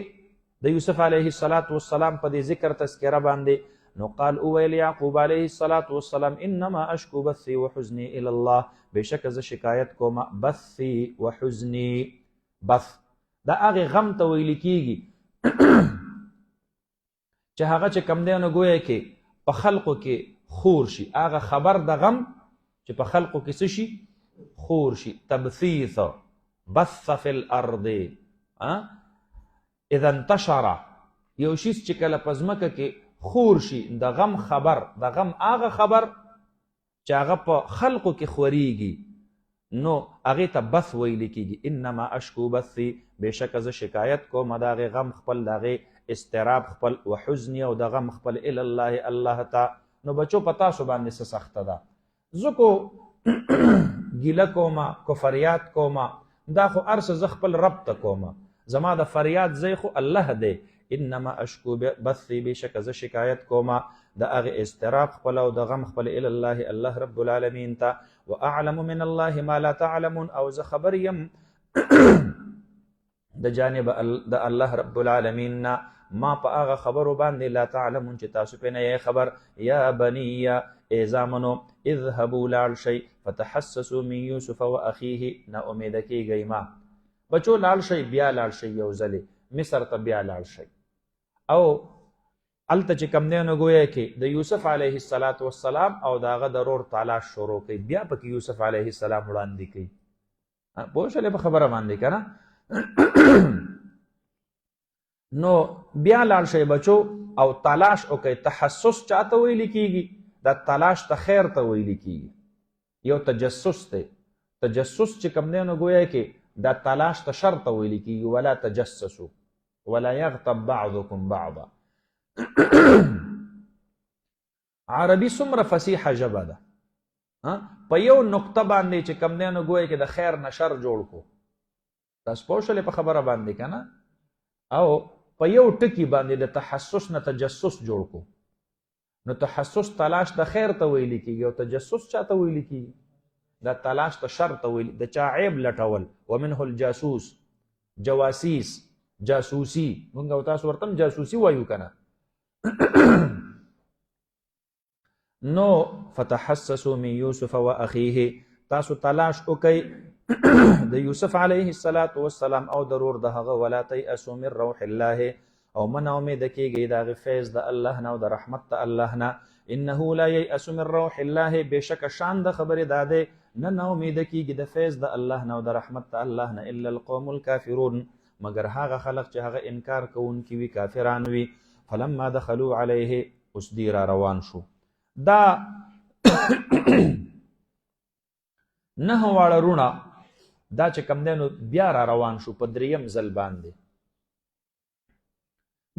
د یوسف علیه السلام په دې ذکر تذکره باندې. نو قال اویل یعقوب علیه السلام انما اشکو بثی و حزنی الی الله، بېشکه زه شکایت کوم بثی و حزنی. بث دا هغې غم ته ویل کېږي چې هغه چې کم دی نو ګویا کې په خلقو کې خور شي، هغه خبر د غم چې په خلقو کې څه شي؟ خور شي. تبثیث، بث فی الارض، اذا انتشر، یو شیز چې کله په ځمکه کې خور شي، د غم خبر، د غم هغه خبر چې هغه په خلقو کې خوریږي، نو هغې ته بث ویل کېږي. انما اشکو بثی، بېشکه زه شکایت کوم د هغې غم خپل، د هغې استراب خپل، و حزنی، او د غم خپل، الی الله، الله ته. نو بچو په تاسو باندې څه سخته ده، زه کو ګیله کومه، کو فریاد کومه، دا خو هر څه زه خپل رب ته کومه، زما د فریاد ځای خو الله دی. انما اشکو بثی، بشک زه شکایت کومه د هغې اضطراب خپل او د غم خپل الی الله، الله رب العالمین ته. واعلم من الله ما لا تعلمون، او زه خبر یم د جانب د الله رب العالمین نه ما په هغه خبرو باندې لا تعلمون چې تاسو پې نه یې خبر. یا بنی ای زامنو اذهبوا لاړ شئ فتحسسوا من یوسف و اخیه، نا امیده کیږئ ما بچو، لاړ شئ بیا لاړ شئ یو ځلې مصر ته بیا لاړ شئ. او هلته چې کوم دی نو ګویا کې د یوسف علیه السلام او د هغه د رور تلاش شروع کوي، بیا پکې یوسف علیه السلام وړاندې کوي. پوه شولې په خبره باندې که نه؟ نو بیا لاړ شئ بچو او تلاش وکئ. تحسس چاته ویل کیږي؟ دا تلاش ته خیر ته ویل کیږي. یو تجسس دی. تجسس چې کوم دی نو گویا کې دا تلاش ته شر ته ویل کیږي. ولا تجسسوا ولا یغتب بعضکم بعضا. عربي څومره فصیحه ژبه ده، په یو نقطه باندې چې کوم دی نو گویا کې د خیر نه شر جوړ کو. تاسو پوه شولې په خبره باندې که نه؟ او په یو ټکي باندې د تحسس نه تجسس جوړ کو. نو تحسس تلاش د خیر ته ویل کیږي او تجسس چاته ویل کیږي؟ دا تلاش ته شر ته ویل، د چا عیب لټول. ومنه الجاسوس، جواسیس، جاسوسی، مونږ او تاسو ورته جاسوسی وایو که نه؟ نو فتحسسوا من یوسف و اخیه، تاسو تلاش وکئ د یوسف علیه السلام او ضرور د هغه. ولا تیأسوا من روح الله، او من امید کیږي د هغې فیض د الله نه او د رحمت د الله نه. انه لا ییأس من روح الله، بېشکه شان د خبرې دا دی نه نا امیده کیږي د فیض د الله نه او د رحمت د الله نه الا القوم الکافرون، مگر هغه خلق چې هغه انکار کوونکي وي، کافران وي. فلما دخلوا علیه، اوس دی را روان شو. دا 9 واړه رونه دا چې کوم دی نو بیا را روان شو په 3م ځل باندې.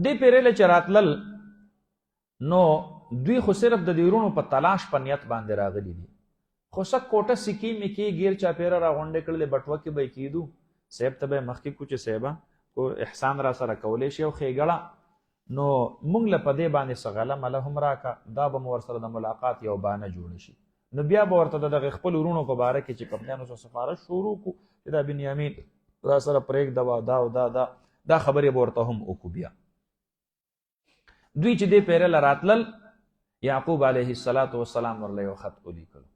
دې پیرله چې راتلل نو دوی خو صرف د دې رونو په تلاش په نیت باندې راغلي دي. خو څه کوټه سکي میکې غیر چاپیره راغونډې کړلې، بټوه کې به یې کیدو، صاحب ته به یې مخکې کو چې صاحبه کو احسان را سره کولی شي او ښېګړه نو مونږ له په دې باندې څه غله مله هم راکه، دا به مو ورسره د ملاقات یو بانه جوړه شي. نو بیا به ورته د دغې خپلو وروڼو په باره کې چې کومنیانو سره سفارش شروع کړو چې دا بنیامین را سره پرېږده دا او دا خبرې به ورته هم وکړو. بیا دوی چې دې پیرله راتلل، یعقوب علیه السلام ورله یو خط ولیکلو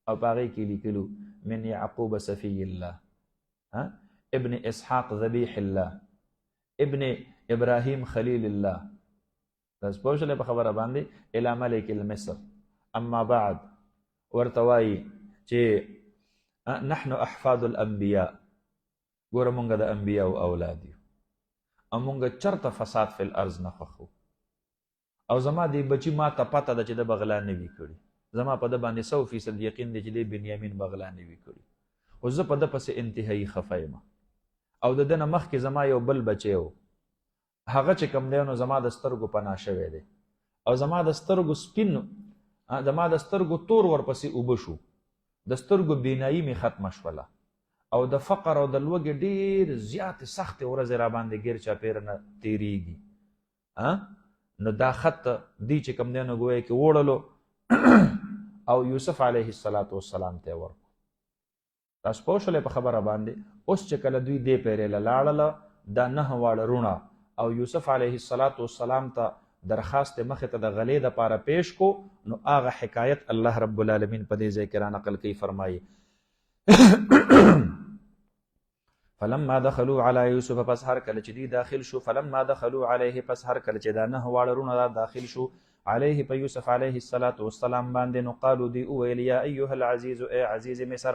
او په هغې کې لیکلو من یعقوب صفی الله ابن اسحاق ذبیح الله ابن ابراهیم خلیل الله. تاسو پوه شولې په خبره باندې؟ الی ملک المصر. اما بعد ورته وایي چې نحن احفاد الانبیاء، ګوره مونږ د انبیاو اولاد یو او مونږ چرته فساد فی الارض نه خوښو، او زما دی بچی ما ته پته ده چې د بغلا نه وي کړي، زما په ده باندې 100% یقین دی چې دی بنیامین بغلا نه وي کړي، خو زه په ده پسې انتهایي خفه یم. او د ده نه مخکې زما یو بل بچی و، هغه چې کوم دی نو زما د سترګو پناه شوی دی، او زما د سترګو سپین، زما د سترګو تور ورپسې اوبه شو، د سترګو بینایي مې ختمه شوله، او د فقر او د لوږې ډېر زیاتې سختې ورځې را باندې ګیر چاپېره نه تېرېږي. نو دا خط دی چې کوم دی نو ګویا کې وړلو او یوسف علیه السلام ته یې ورکړو. تاسو پوه شولې په خبره باندې؟ اوس چې کله دوی دې پیرې له لاړله، دا 9 واړه رونه او یوسف علیه السلام ته درخواست مخې ته د غلې دپاره پیش کو، نو هغه حکایت الله رب العالمین په دې ځای کې را نقل کوي، فرمایي فلما دخلوا علی یوسف، پس هر کله چې دی داخل شو، فلما دخلوا علیه، پس هر کله چې دا 9 واړه رونه دا داخل شو علیه په یوسف علیه السلام باندې، نو قالو دی وویل یا ایها العزیز، ای عزیز مصر،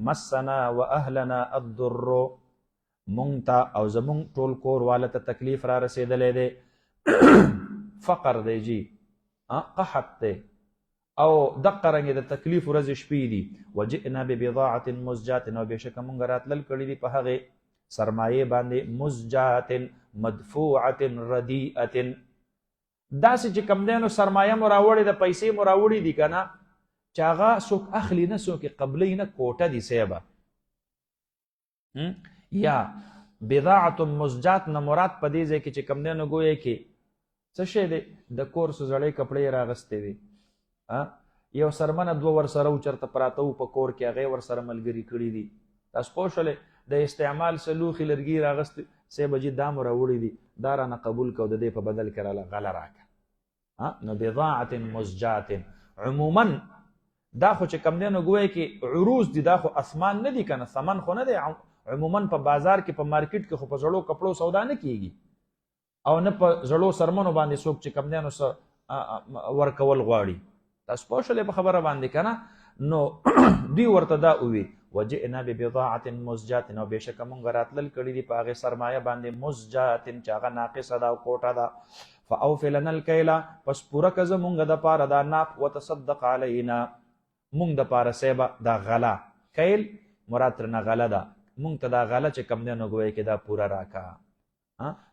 مسنا و اهلنا الضر، مونږ ته او زمونږ ټول کور واله ته تکلیف را رسېدلی دی، فقر دی جی، قحط دی، او دقه رنګې د تکلیف ورځې شپې دي. وجئنا ببضاعة مزجاة، او بېشکه مونږ راتلل کړي دي په هغې سرمایې باندې، مزجاة مدفوعة ردیئة، داسې چې کوم دی نو سرمایه مو راوړې ده، پیسې مو راوړي دي که نه، چې هغه څوک اخلي نه څوک یې قبلوي نه، کوټه دي صیبه، یا بضاعت مزجات نه مراد په دې ځای کې چې کوم دی نو ګویا کې څه شی دی د کور څه زړې کپړې راغستې وي یو سرمنه دوه ورسره و چېرته پراته وو په کور کې هغې ورسره ملګري کړي دي تاسو پوه شولې د استعمال څه لوښي لرګي راغستې سی بجې دا مو راوړي دي دا رانه قبول کو د دې په بدل کې راله غله راکړه نو بضاعت مزجات عموما دا خو چې کم دی نو ګویا کې عروض دي دا خو اسمان نه دي که نه ثمن خو نه دی عموما په بازار کې په مارکیټ کې خو په زړو کپړو سودا نه کیږي او نه په زړو سرمنو باندې څوک چې کم دی نو څه ورکول غواړي تاسو پوه شولې په خبره باندې که نه نو دوی ورته دا ووي وجئنا ببضاعت مزجات او بېشکه مونږ راتلل کړي دي په هغې سرمایه باندې مزجات چې هغه ناقصه ده او کوټه ده فاوفي لنا الکیل پس پوره که زمونږ دپاره دا ناپ وتصدق علینا مونږ دپاره سیبه دا غله کیل مراد ترنه غله ده مونږ ته دا غله چې کم دی نو ګویا کې دا پوره راکه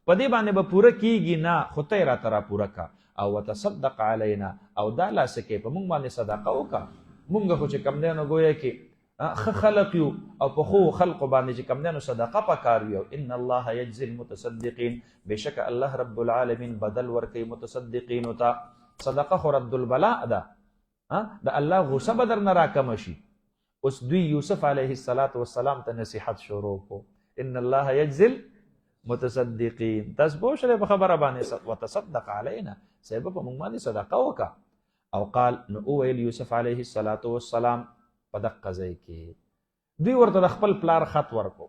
په دې باندې به پوره کیږي نه خو ته یې راته را پوره که او وتصدق علینا او دا لاسه کې په مونږ باندې صدقه وکړه مونږ خو چې کم دی نو ګویا کې ښه خلق یو او په ښو خلقو باندې چې کم دی نو صدقه پکار وي او ان الله یجزي المتصدقین بېشکه الله رب العالمین بدل ورکوي متصدقینو ته صدقه خو رد البلاء ده د الله غصه به درنه راکمه شي اوس دوی یوسف علیه السلام ته نصیحت شروع کو ان الله یجزي المتصدقین تاسو پوه شولې په خبره باندې وتصدق علینا صاحب په موږ باندې صدقه وکړه او قال نو وویل یوسف علیه السلام په دقه ځای کې دوی ورته د خپل پلار خط ورکو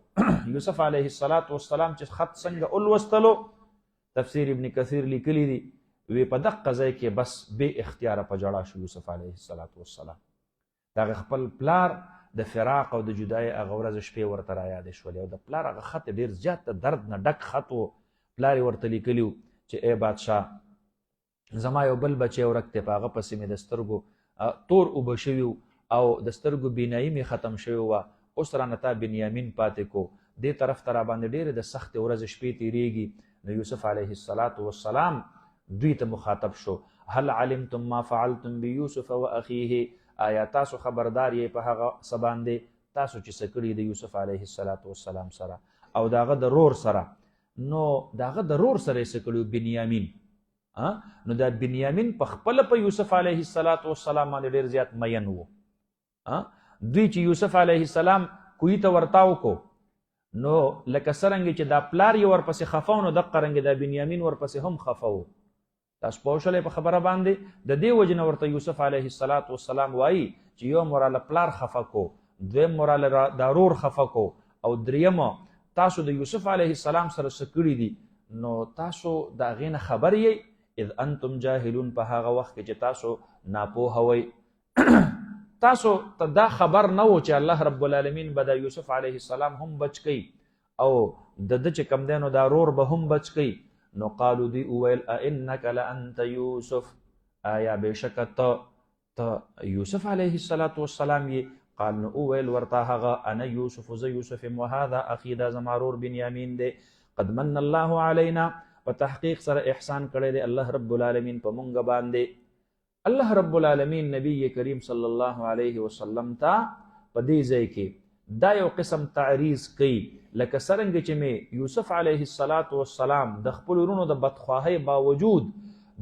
یوسف علیه السلام چې خط څنګه ولوستلو تفسیر ابن کثیر لیکلی دی وی په دقه ځای کې بس بې اختیاره په ژړا شو یوسف علیه السلام دغه خپل پلار د فراق او د جدای هغه ورځ شپې ورته رایادې شولې او د پلار هغه خط ډېر زیات د درد نه ډک خط و پلار یې ورته لیکلي و چې ای بادشاه زما یو بل بچی ورک دی په هغه پسې مې د سترګو تور اوبه شوي او د سترګو بینایي مې ختم شوې وه اوس رانه تا بنیامین پاتې کو دې طرف ته راباندې ډېرې د سختې ورځې شپې تېرېږي نو یوسف علیه السلام دوی ته مخاطب شو هل علمتم ما فعلتم بیوسف و اخیه آیا تاسو خبردار یې په هغه څه باندې تاسو چې څه کړي د یوسف علیه السلام سره او د هغه د رور سره نو د هغه د رور سره یې څه کړي بنیامین نو دا بنیامین په خپله په یوسف علیه السلام باندې ډېر زیات مین و دوی چې یوسف علیه السلام کوی ته ورتاو کو نو لکه څرنګه چې دا پلار یې ورپسې خفه و نو دقه رنګې دا بنیامین ورپسې هم خفه و تاسو پوه شولې په خبره باندې د دې وجې نه ورته یوسف علیه السلام وایي چې یو موراله پلار خفه کو دویم موراله دا رور خفه کو او دریمه تاسو د یوسف علیه السلام سره څه کړي دي نو تاسو د هغې نه خبر یئ اذ انتم جاهلون په هغه وخت کې چې تاسو ناپوهه وئ تاسو ته دا خبر نه و چې الله رب العالمین به د یوسف علیه السلام هم بچ کوي او د ده چې کم دی نو دا رور به هم بچ کوي نو قالو دی اویل انک لانت یوسف آیا بېشکه ته یوسف علیه السلام یې قال نو اویل ورته هغه انا یوسف زه یوسف یم وهذا اخي دا زما رور بنیامین دی قد من الله علینا په تحقیق سره احسان کړی دی الله رب العالمین په مونږ باندې الله رب العالمین نبی کریم صلی الله علیه وسلم ته په دې ځای کې دا یو قسم تعریض کوي لکه څرنګه چې مې یوسف علیه السلام د خپل ورونو د بدخواهۍ باوجود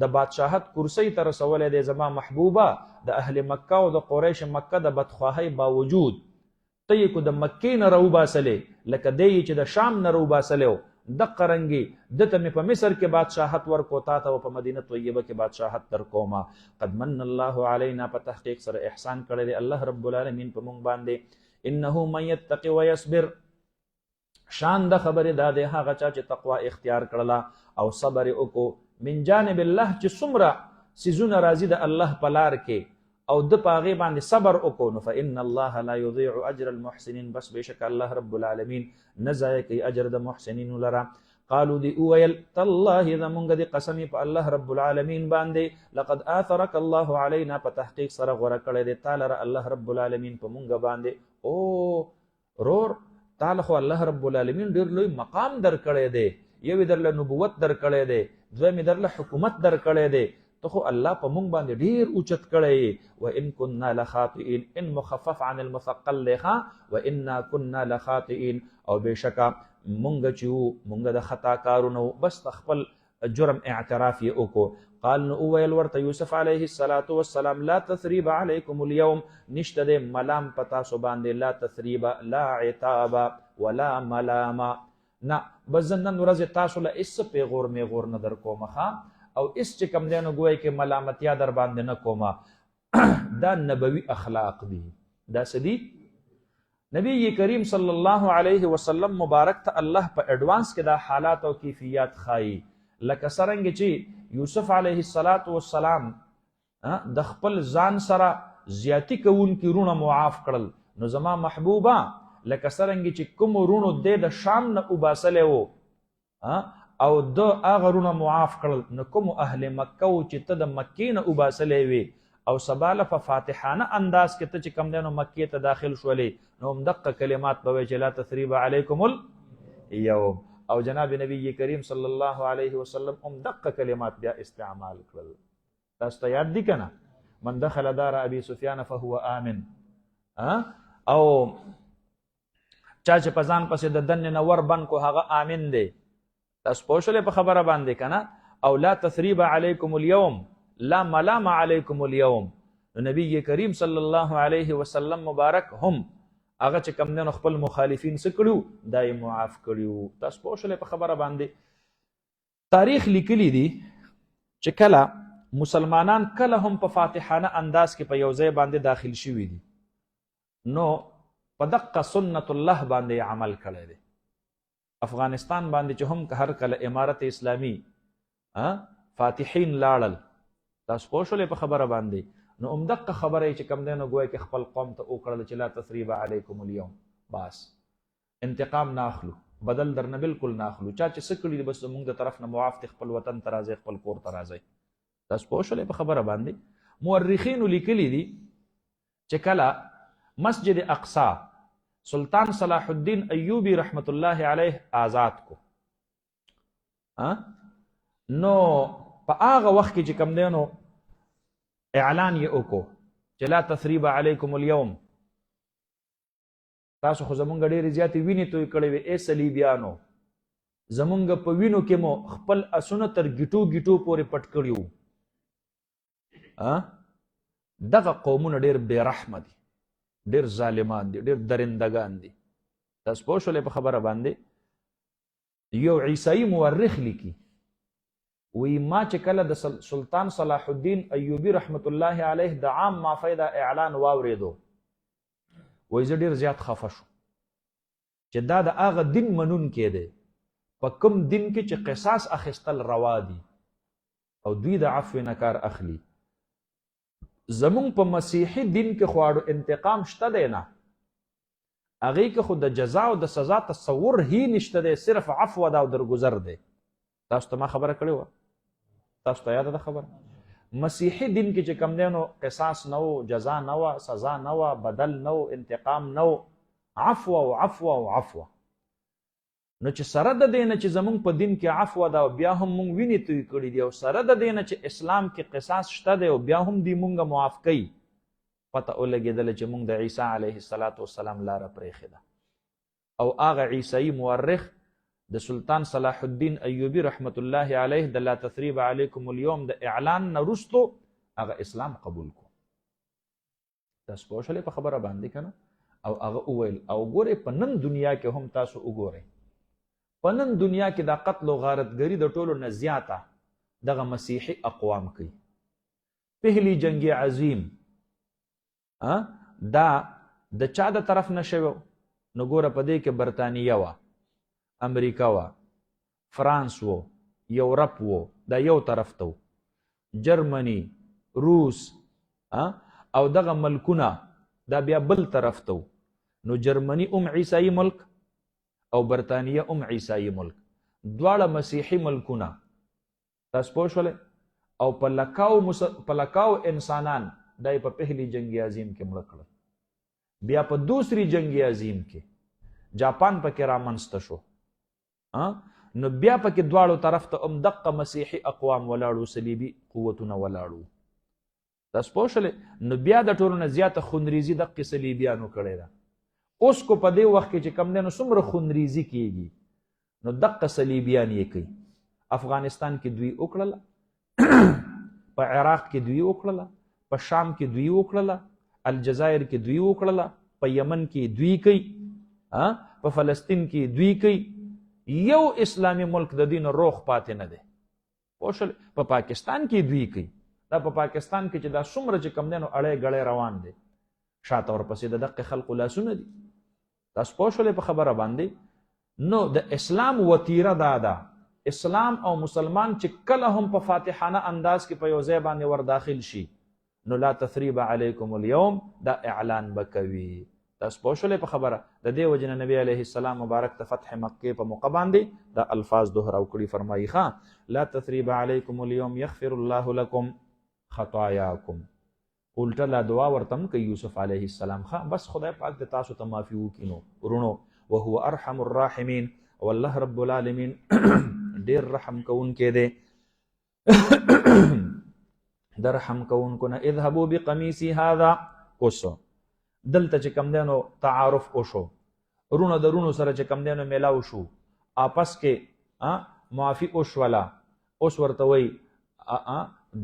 د بادشاهت کرسۍ ته رسولی دی زما محبوبه د اهل مکه او د قریش مکه د بدخواهۍ باوجود ته یې کو د مکې نه راوباسلې لکه دی یې چې د شام نه راوباسلی و دقه رنګې دته مې په مصر کې بادشاهت ورکو تا ته په مدینه طیبه کې بادشاهت درکومه قد من الله علینا په تحقیق سره احسان کړی دی الله رب العالمین په مونږ باندې انه من یتقي ویصبر شان د خبرې دا دی هغه چا چې تقوا اختیار کړله او صبر یې وکړو من جانب الله چې څومره څیزونه راځي د الله په لار کې او د په هغې باندې صبر وکړو نو فإن الله لا یضیع اجر المحسنین بس بېشک الله رب العالمین نه ضایع کوي اجر د محسنینو لره قالو دی اویل تالله زمونږ د قسم په الله رب العالمین باندې لقد آثرك الله علینا په تحقیق سره غوره کړی دی تا لره الله رب العالمین په مونږ باندې او رور تعالی خو الله رب العالمین ډېر لوی مقام درکړی دی یو یې درله نبوت درکړی دی دویم یې درله حکومت درکړی دی ته خو الله په مونږ باندې ډېر اوچت کړی وان كنا لخاطئین ان مخفف عن المثقل دی ښه وانا كنا لخاطئین او بېشکه مونږ چې وو مونږ د خطا کارونو بس خپل جرم اعتراف یې وکړو. قال نو وویل ورته یوسف علیه السلام لا تثریب علیکم اليوم، نشته د ملام پتا سو باندې، لا تثریب لا عتاب ولا ملام، نه بس نن ورځ تاسو له اس پیغور میغور نه در کومه او اس چې کم دینو ګوي کې ملامتیا در باندې نه کومه. دا نبوي اخلاق دي. دا سدي نبی کریم صلی الله علیه وسلم مبارک ته الله په اډوانس کې دا حالات او کیفیت خای، لکه څنګه چې یوسف علیه السلام د خپل ځان سره زیاتی کوونکي رونه معاف کړل، نو زما محبوبه لکه څنګه چې کوم رونو د شام نه وباسلې وو او د هغه رونه معاف کړل، نو کوم اهل مکه و چې ته د مکې نه وباسلې وي او سباله په فاتحانه انداز کې ته چې کم دینو مکې ته داخل شولې، نو همدغه کلمات به وایي چې لا تثریب علیکم اليوم. او جناب نبی کریم صلی الله علیه وسلم همدغه کلمات بیا استعمال کړل. تاسو ته یاد دي کنه؟ من دخل دار ابي سفیان فهو آمن. او چا چې په ځان پسې د دن نه ور بن کو هغه آمن دی. تاسو پوه شولې په خبره باندې کنه؟ او لا تثریب علیکم اليوم، لا ملام علیکم اليوم. نبی کریم صلی الله علیه وسلم مبارک هم هغه چې کم دنو خپل مخالفین څه کړو دای معاف کړو. تاسو پوه شولې په خبره باندې؟ تاریخ لیکلی دی چې کله مسلمانان کله هم په فاتحانه انداز کې په یو ځای باندې داخل شوي دي، نو په دقه سنت الله باندې عمل کړی دی. افغانستان باندې چې هم هر کله امارت اسلامی فاتحین لاړل، تاسو پوه شولې په خبره باندې؟ نو همدغه خبره چې کم دی نو ګویا کې خپل قوم ته وکړل چې لا تثریب علیکم اليوم، بس انتقام نه اخلو، بدل درنه بالکل نه اخلو. چا چې څه کړي دي بس موږ د طرف نه معاف دي، خپل وطن ته راځئ، خپل کور ته راځئ. تاسو پوه شولې په خبره باندې؟ مورخینو لیکلي دي چې کله مسجد اقصی سلطان صلاح الدین ایوبی رحمت الله علیه آزاد کو، نو په هغه وخت کې چې کم دی نو اعلان یې وکړو چې لا تثریب علیکم اليوم. تاسو خو زمونږ ډېرې زیاتې وینې توی کړې وې ای صلیبیانو، زمونږ په وینو کې مو خپل اسونه تر ګیټو ګیټو پورې پټ کړي وو. دغه قومونه ډېر بې رحمه دي، ډېر ظالمان دي، ډېر درندگان دي. تاسو پوه شولې په خبره باندې؟ یو عیسائی مورخ لیکي وی ما چې کله د سلطان صلاح الدین ایوبی رحمت الله علیه د عام معافی دا اعلان واوریدو، وی زه ډېر زیات خفه شو چې دا د هغه دین منون کې دی په کوم دین کې چې قصاص اخیستل روا دي او دوی د عفو نه کار اخلي. زمونږ په مسیحي دین کې خواړو انتقام شته دی نه، هغې کې خو د جزا او د سزا تصور هی نشته دی، صرف عفو ده او درګذر دی. تاسو ته ما خبره کړې وه، تاسو ته یاده ده خبره؟ مسیحي دین کې چې کم دی نو قصاص نه و، جزا نه وه، سزا نه وه، بدل نه و، انتقام نه و، عفو او عفو او عفو. نو چې سره د دې نه چې زمونږ په دین کې عفو ده او بیا هم مونږ وینې توی کړي دي، او سره د دې نه چې اسلام کې قصاص شته دی او بیا هم دی مونږ معاف کوي، پته ولګېدله چې مونږ د عیسی علیه السلام لاره پرېښې ده. او هغه عیسائی مورخ د سلطان صلاح الدین ایوبی رحمت الله علیه د لا تثریب علیکم اليوم د اعلان نه وروستو هغه اسلام قبول کو. تاسو پوه شولې په خبره باندې کنه؟ او هغه وویل او ګورئ په نن دنیا کې هم تاسو وګورئ، په نن دنیا کې دا قتل و غارتګري د ټولو نه زیاته دغه مسیحي اقوام کوي. پهلی جنگ عظیم دا د چا د طرف نه شوی؟ نو ګوره په دې کې برطانیه وه، امریکا وه، فرانس و، یورپ و، دا یو طرف ته و، جرمنی، روس او دغه ملکونه دا بیا بل طرف ته و. نو جرمنی عیسائی ملک او برطانیه عیسائی ملک، دواړه مسیحي ملکونه. تاسو پوه شولې؟ او په لکاو انسانان دا په پهلی جنگ عظیم کې مړه کړل. بیا په دوسری جنگ عظیم کې جاپان پکې رامنځته شو، نو بیا پکې دواړو طرف ته دقه مسیحي اقوام ولاړو، صلیبي قوتونه ولاړو. تاسو پوه شولې؟ نو بیا د ټولو نه زیاته خونریزي دقې صلیبیانو کړې ده. اوس کو په دې وخت کې چې کم دی نو څومره خونریزي کېږي نو دقه صلیبیان یې کوي. افغانستان کې دوی وکړله، په عراق کې دوی وکړله، په شام کې دوی وکړله، الجزایر کې دوی وکړله، په یمن کې دوی کوي، په فلسطین کې دوی کوي. یو اسلامی ملک د دین روغ پاتې نه دی. په پاکستان کې دوی کوي. دا په پاکستان کې چې دا څومره چې کم دی نو اړی ګړی روان دی، شاته ورپسې د دقې خلقو لاسونه دي. تاسو پوه شولې په خبره باندې؟ نو د اسلام وتیره دا ده، اسلام او مسلمان چې کله هم په فاتحانه انداز کې په یو ځای باندې ور داخل شي نو لا تثریب علیکم اليوم دا اعلان بکوي. تاسو پوه شولې په خبره؟ د دې وجې نه نبی علیه السلام مبارک ته فتح مکې په موقع باندې دا الفاظ دوهراو کړي. فرمایي لا تثریب علیکم اليوم یغفر الله لکم خطایاکم. الټه لا دعا ورتم کوي یوسف علیه السلام، بس خدای پاک د تاسو ته معافي وکړي نو ورونو. وهو ارحم الراحمین، والله رب العالمین ډیر رحم کوونکی دی. د رحم کوونکو نه اذهبوا بقمیصی هذا. اوس دلته چې کم دی نو تعارف وشو، رونو د رونو سره چې کم دی نو میلاو شو، آپس کې معافي وشوله. اوس ورته وایي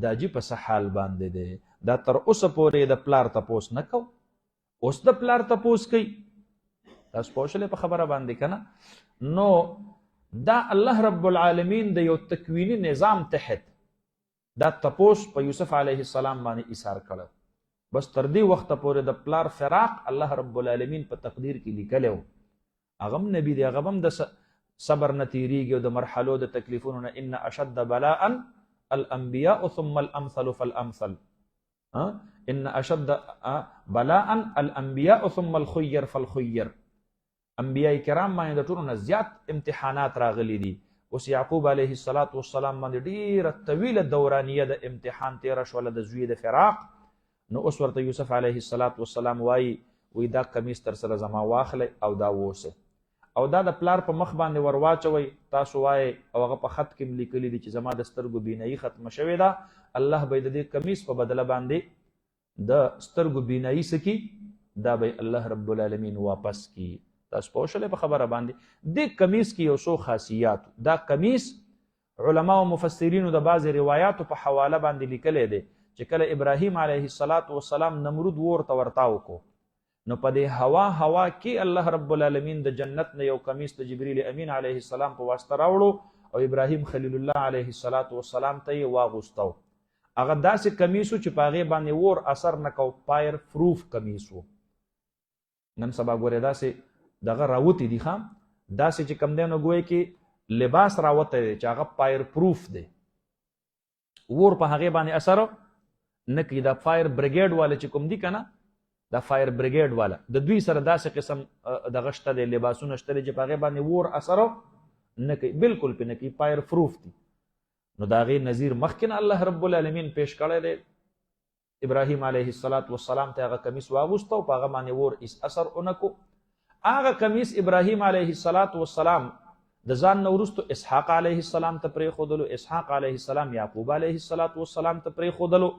دا جی په څه حال باندې دی؟ دا تر اوسه پورې د پلار تپوس نه کو، اوس د پلار تپوس کوي. تاسو پوه شولې په خبره باندې که نه؟ نو دا الله رب العالمین د یو تکوینی نظام تحت دا تپوس په یوسف علیه السلام باندې ایثار کړو. بس تر دې وخته پورې د پلار فراق الله رب العالمین په تقدیر کې لیکلی و. هغه هم نبي دی، هغه هم د صبر نه تیریږي او د مرحلو د تکلیفونو نه. ان اشد بلاء الانبیاء ثم الامثل فالامثل. ان اشد بلاء الانبیاء ثم الخیر فالخیر. انبیاء کرام باندې د ټولو نه زیات امتحانات راغلي دي. اوس یعقوب علیه السلام باندې ډیره طویله دورانیه د امتحان تیره شوله د زوی د فراق. نو اوس ورته یوسف علیه السلام وایي دا کمیس تر سره زما واخلئ او دا ووسه او دا د پلار په مخ باندې ور واچوئ. تاسو وایئ او هغه په خط کې لیکلي دي چې زما د سترګو بینایي ختمه شوې ده، الله به د دې کمیس په بدله باندې د سترګو بینایي سکی، دا به الله رب العالمین واپس کی. تاسو پوه شولې په خبره باندې؟ د کمیس کې یو څو خاصیات. دا کمیس علما او مفسرینو د بعض روایاتو په حواله باندې لیکلی دی چې کله ابراهیم علیه السلام نمرود ورته ورتاو کو نو په دې هوا کې الله رب العالمین د جنت نه یو کمیس د جبریل امین علیه السلام په واسطه راوړو او ابراهیم خلیل الله علیه السلام ته یې واغوستو. هغه داسې کمیس و چې په هغې باندې ور اثر نه کو، پایر پروف کمیس و. نن سبا ګورې داسې دغه راوتی دي، داسې چې کم دی نو ګویا کې لباس راوتی دی چې هغه پایر پروف دی، ور په هغې باندې اثر نه کوي. دا فایر بریګیډ والا چې کوم دي که نه، دا فایر بریګیډ والا د دوی سره داسې قسم دغه شته دی، لباسونه شته دی چې په هغې باندې ور اثر نه کوي، بالکل پې نه کوي، پایر پروف دي. نو د هغې نظیر مخکې نه الله رب العالمین پیش کړی دی. ابراهیم علیه السلام ته هغه کمیس واغوسته او په هغه باندې ور هېڅ اثر ونه کو. هغه کمیس ابراهیم علیه السلام د ځان نه وروستو اسحاق علیه السلام ته پرېښودلو، اسحاق علیه السلام یعقوب علیه السلام ته پرېښودلو.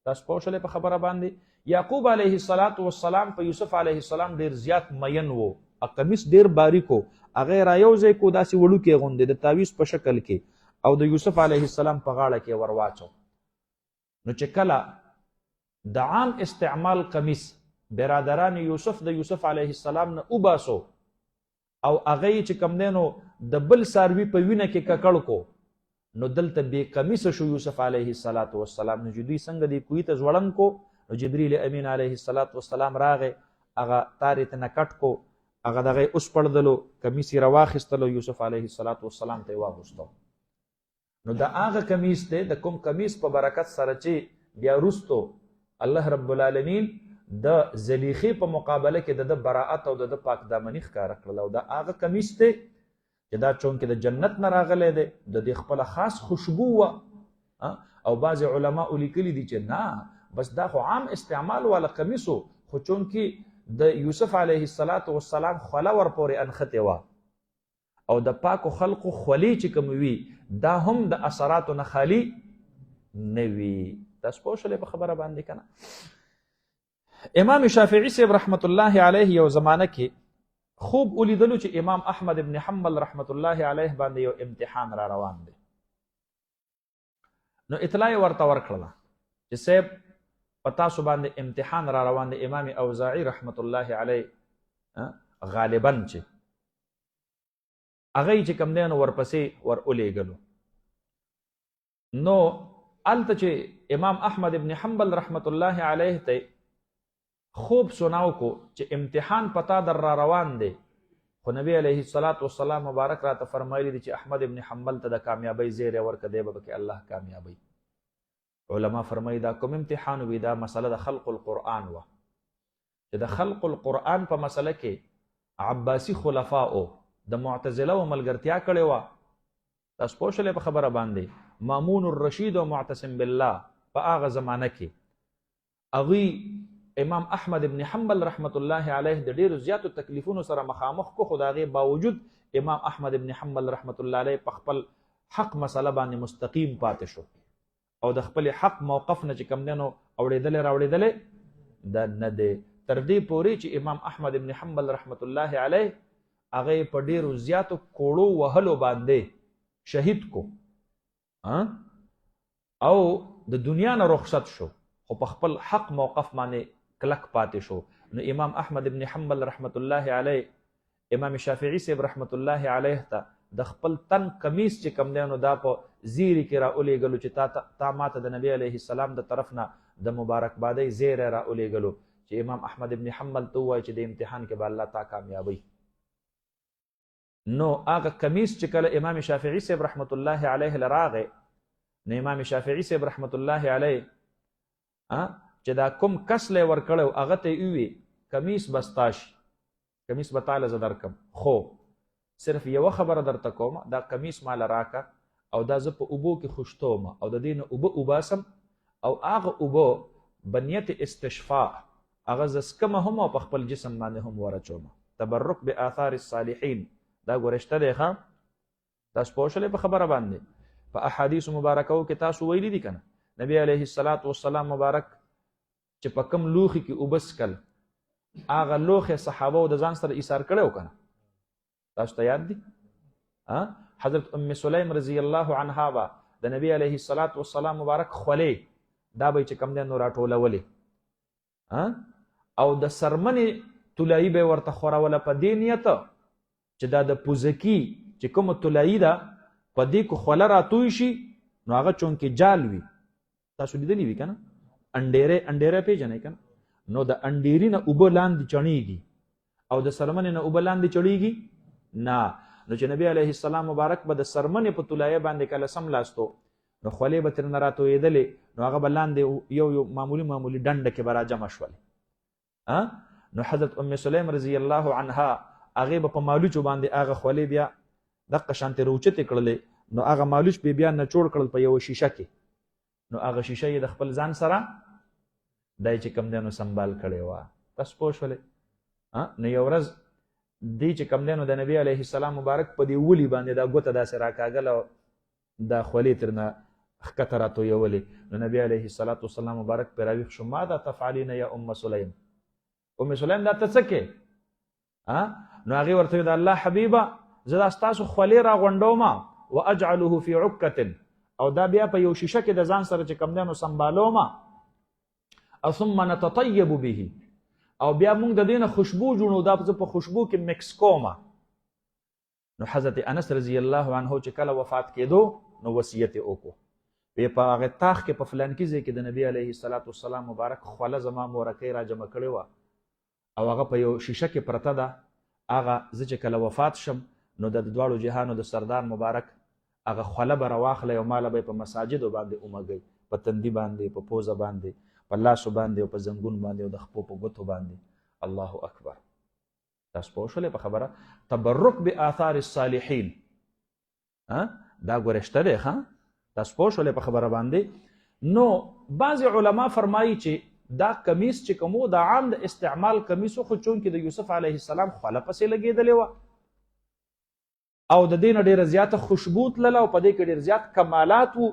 تاسو پوه شولې په خبره باندې؟ یعقوب علیه السلام په یوسف علیه السلام ډېر زیات مین و، کمیس ډېر باریک و، هغه یې رایوځای کو داسې وړوکی غوندې د تاویز په شکل کې او د یوسف علیه السلام په غاړه کې ور واچو. نو چې کله د عام استعمال کمیس برادران یوسف د یوسف علیه السلام نه وباسو او هغه یې چې کوم دی نو د بل څاروي په وینه کې ککړ کو، نو دلته بې کمیسه شو یوسف علیه السلام. نو چې دوی څنګه دی کوی ته ځوړند کو، نو جبریل امین علیه السلام راغی، هغه تارې ته نه کټ کو، هغه دغه اوس پړدلو، کمیس یې راواخیستلو، یوسف علیه السلام ته یې واغوستو. نو دا هغه کمیس دی د کوم کمیس په برکت سره چې بیا وروستو الله رب العالمین د زلیخې په مقابله کې د براءت او د پاک دامني ښکاره کړل. او دا هغه کمیس دی چې دا چونکې د جنت نه راغلی دی، د دې خپله خاص خوشبو وه. او بعضې علماء لیکلي دي چې نه بس دا خو عام استعمال والا کمیسو، خو چونکې د یوسف علیه السلام خوله ورپورې انښتې وه او د پاکو خلقو خولې چې کوم وي دا هم د اثراتو نه خالي نه وي. تاسو پوه شولې په خبره باندې که نه؟ امام شافعي صاحب رحمت الله علیه یو زمانه کې خوب ولیدلو چې امام احمد ابن حنبل رحمت الله علیه باندې یو امتحان را روان دی. نو اطلاع ورته ورکړله چې صاحب په تاسو باندې امتحان را روان دی. امام اوزاعي رحمت الله علیه غالبا چې هغه چې کوم دی نو ورپسې ور ولیږلو. نو الته چې امام احمد ابن حنبل رحمت الله علیه ته خوب سناو کو چې امتحان پتا در را روان دی، خو نبی علیه الصلاۃ والسلام مبارک را ته فرمایلی دی چې احمد ابن حنبل ته د کامیابی زیری ورکړي به کې الله کامیابی. علما فرمایي دا کوم امتحان وی دا مسله د خلق القرآن و چې د خلق القرآن په مسله کې عباسی خلفاء د معتزله او ملګرتیا کړي و. تاسو پوه شئ په خبره باندې مامون الرشید او معتصم بالله په هغه زمانه کې اغي امام احمد ابن حنبل رحمت الله علیه د ډیرو زیاتو تکلیفونو سره مخامخ کو، خدای باوجود امام احمد ابن حنبل رحمت الله علیه په خپل حق مسله باندې مستقیم پاتې شو او د خپل حق موقف نه چې کم دنو اوړېدل راوړېدل د نه دی. تر دې پورې چې امام احمد ابن حنبل رحمت الله علیه هغه په ډیرو زیاتو کوړو وهلو باندې شهید کو او د دنیا نه رخصت شو، خو په خپل حق موقف باندې کلک پاتې شو. نو امام احمد ابن حنبل رحمت الله علیه امام شافعی صاحب رحمت الله علیه ته د خپل تن کمیس چې کم دی نو دا په زیری کې را ولیږلو چې تا ماته د نبی علیه السلام د طرف نه د مبارکبادۍ زیری را ولیږلو چې امام احمد ابن حنبل ته ووایي چې د امتحان کې به الله تا کامیابی. نو هغه کمیس چې کله امام شافعی صاحب رحمت الله علیه لراغه، نو امام شافعی صاحب رحمت الله علیه چې دا کوم کس له ورکړو هغه ته وی کمیس بستاش، کمیس بتاله ز درکم، خو صرف یو خبره درته کوم، دا کمیس مال راکا او دا ز په اوبو کې خوشتوم او د دین اوباسم او هغه اوبو بنیت استشفاء هغه زسکمه هم او په خپل جسم باندې هم ورچوم. تبرک بآثار الصالحین دا ګورشته دی ښا. تاسو پوه شئ په خبره باندې په احادیث مبارکو کې تاسو ویلي دي کنه نبی علیه الصلاۃ والسلام مبارک چې په کم لوخي کې اوبس کل هغه لوخه صحابه او د ځان سره ایثار کړو کنه. تاسو ته یاد دي حضرت ام سلیم رضی الله عنها با د نبی علیه الصلاۃ والسلام مبارک خولې دا به چې کم دی نو راټولولې او د سرمنې طلایي به ورته خوروله په دې نیت چې دا د پوزکی چې کوم طلایي ده په دې کو خوله راتوی شي نو هغه چونکې جال وي. تاسو لیدلی وي کنه انډیره پیژنئ کنه. نو د انډیري نه اوبه لاندې چڼېږي او د سرمنې نه اوبه لاندې چړېږي نه. نو چې نبی علیه السلام مبارک به د سرمنې په طلایه باندې کله سملاستو نو خولې به ترنه راتویېدلې نو هغه به لاندې یو معمولي ډنډه کې به راجمع شولې. نو حضرت ام سلیم رضی الله عنها هغې به په مالوچو باندې هغه خولې بیا دقه شانتې روچتې کړلې نو هغه مالوچ به بیا نچوړ کړل په یوه شیشه کې. نو هغه شیشه یې د خپل ځان سره دای چې کم دی نو سنبال کړې وه. تاسو پوه شولې. نو یو ورځ دی چې کم دی نو د نبی علیه السلام مبارک په دې ولي باندې دا ګوته داسې راکاږله او دا خولې ترنه ښکته راتویولې. نو نبی علیه الصلاۃ والسلام مبارک پرې راویښ شو. ماذا تفعلین یا ام سلیم؟ ام سلیم دا ته څه کې؟ نو هغې ورته ویل د الله حبیبه زه دا ستاسو خولې راغونډوم واجعله فی عکة او دا بیا په یو شیشه کې د ځان سره چې کم دی نو سنبالوم ثم نتطیب به او بیا موږ د دې نه خوشبو جوړو دا په خوشبو کې مکس کوم. نو حضرت انس رضی الله عنه چې کله وفات کېدو نو وصیت یې وکړو په هغه تاخ کې په فلانکي ځای کې د نبی علیه الصلاۃ والسلام مبارک خوله زما مورکۍ را جمع کړې وه او هغه په یو شیشه کې پرته ده. هغه زه چې کله وفات شم نو د دواړو جهانو د سردار مبارک هغه خوله به راواخلی او ماله به یې په مساجدو باندې ومږئ، په تندي باندې، په پوزه باندې، په لاسو باندې او په زنګون باندې او د خپو په ګوتو باندې. الله اکبر. تاسو پوه شولې په خبره؟ تبرک بآثار الصالحین دا ګورشته دی ښه. تاسو پوه شولې په خبره باندې؟ نو بعضې علما فرمایي چې دا کمیس چې کوم دا عام د استعمال کمیس خو چونکې د یوسف علیه السلام خوله پسې لګېدلې وه او د دې نه ډېره زیاته خوشبو تلله او په دې کې ډېر زیات کمالات وو.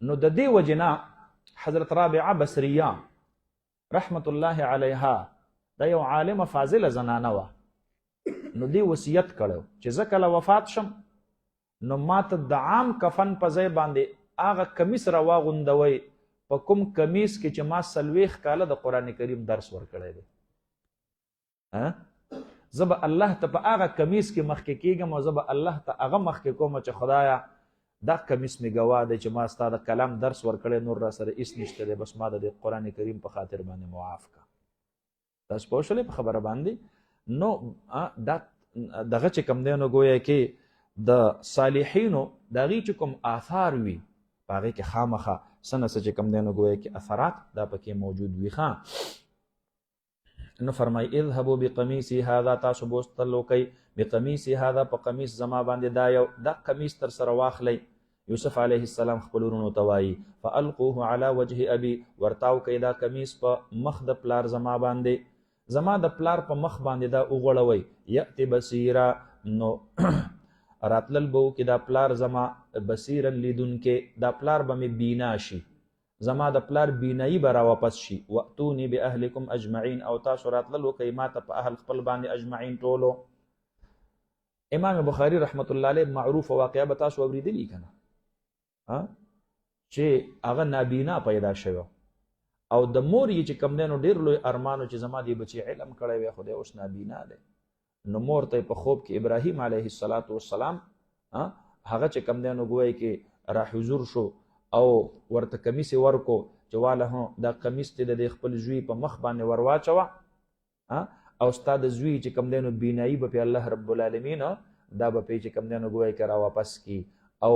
نو د دې وجې نه حضرت رابعه بصریه رحمت الله علیها دا یو عالمه فاضله زنانه وه نو دی وصیت کړو چې زه کله وفات شم نو ماته د عام کفن په ځای باندې هغه کمیس راواغوندوئ په کوم کمیس کې چې ما 40 کاله د قرآن کریم درس ورکړی دی. زه به الله ته په هغه کمیس کې مخکې کېږم او زه به الله ته هغه مخکې کوم چې خدایا دا کمیس مې ګواه دی چې ما ستا د کلام درس ورکړی، نور را سره هېڅ نشته دی، بس ما د قرآن کریم په خاطر باندې معاف کا. تاسو پوه شولې په خبره باندې؟ نو دا دغه چې کوم دی نو ګویا کې د صالحینو د هغې چې کوم آثار وي په هغې کې خامخا څه نه څه چې کوم دی نو ګویا کې اثرات دا پکې موجود وي. نو فرمایي اذهبوا بقمیصی هذا، تاسو بوستل وکئ بقمیصی هذا په قمیص زما باندې دا قمیص تر سره واخلئ. یوسف علیه السلام خپل ورونو ته وایي فالقوه علی وجه ابي، ورتاو کئ دا قمیص په مخ د پلار زما باندې، زما د پلار په مخ باندې دا وغوړوئ. یأتی بصیرا، نو راتلل به وکړي دا پلار زما بصیرا لیدونکې، دا پلار به مې بینا شي، زما د پلار بینایی به راواپس شي. واتونی باهلکم اجمعین، او تاسو راتلل وکئ ما ته په اهل خپل باندې اجمعین ټولو. امام بخاری رحمت الله علیه معروف واقعه به تاسو اورېدلي که نه، چې هغه نابینا پیدا شوی او د مور یې چې کوم دی نو ډېر لوی ارمانو چې زما دې بچي علم کړی وی، خو دی اوس نابینا دی. نو مور ته په خوب کې ابراهیم علیه السلام هغه چې کوم دی نو ګوی کې را حضور شو او ورته کمیس یې ورکو چې واله دا کمیس دې د خپل زوی په مخ باندې ور واچوه او ستا د زوی چې کوم دی نو بینایي به پې الله رب العالمین دا به پې چې کوم دی نو ګوی کې را واپس کي. او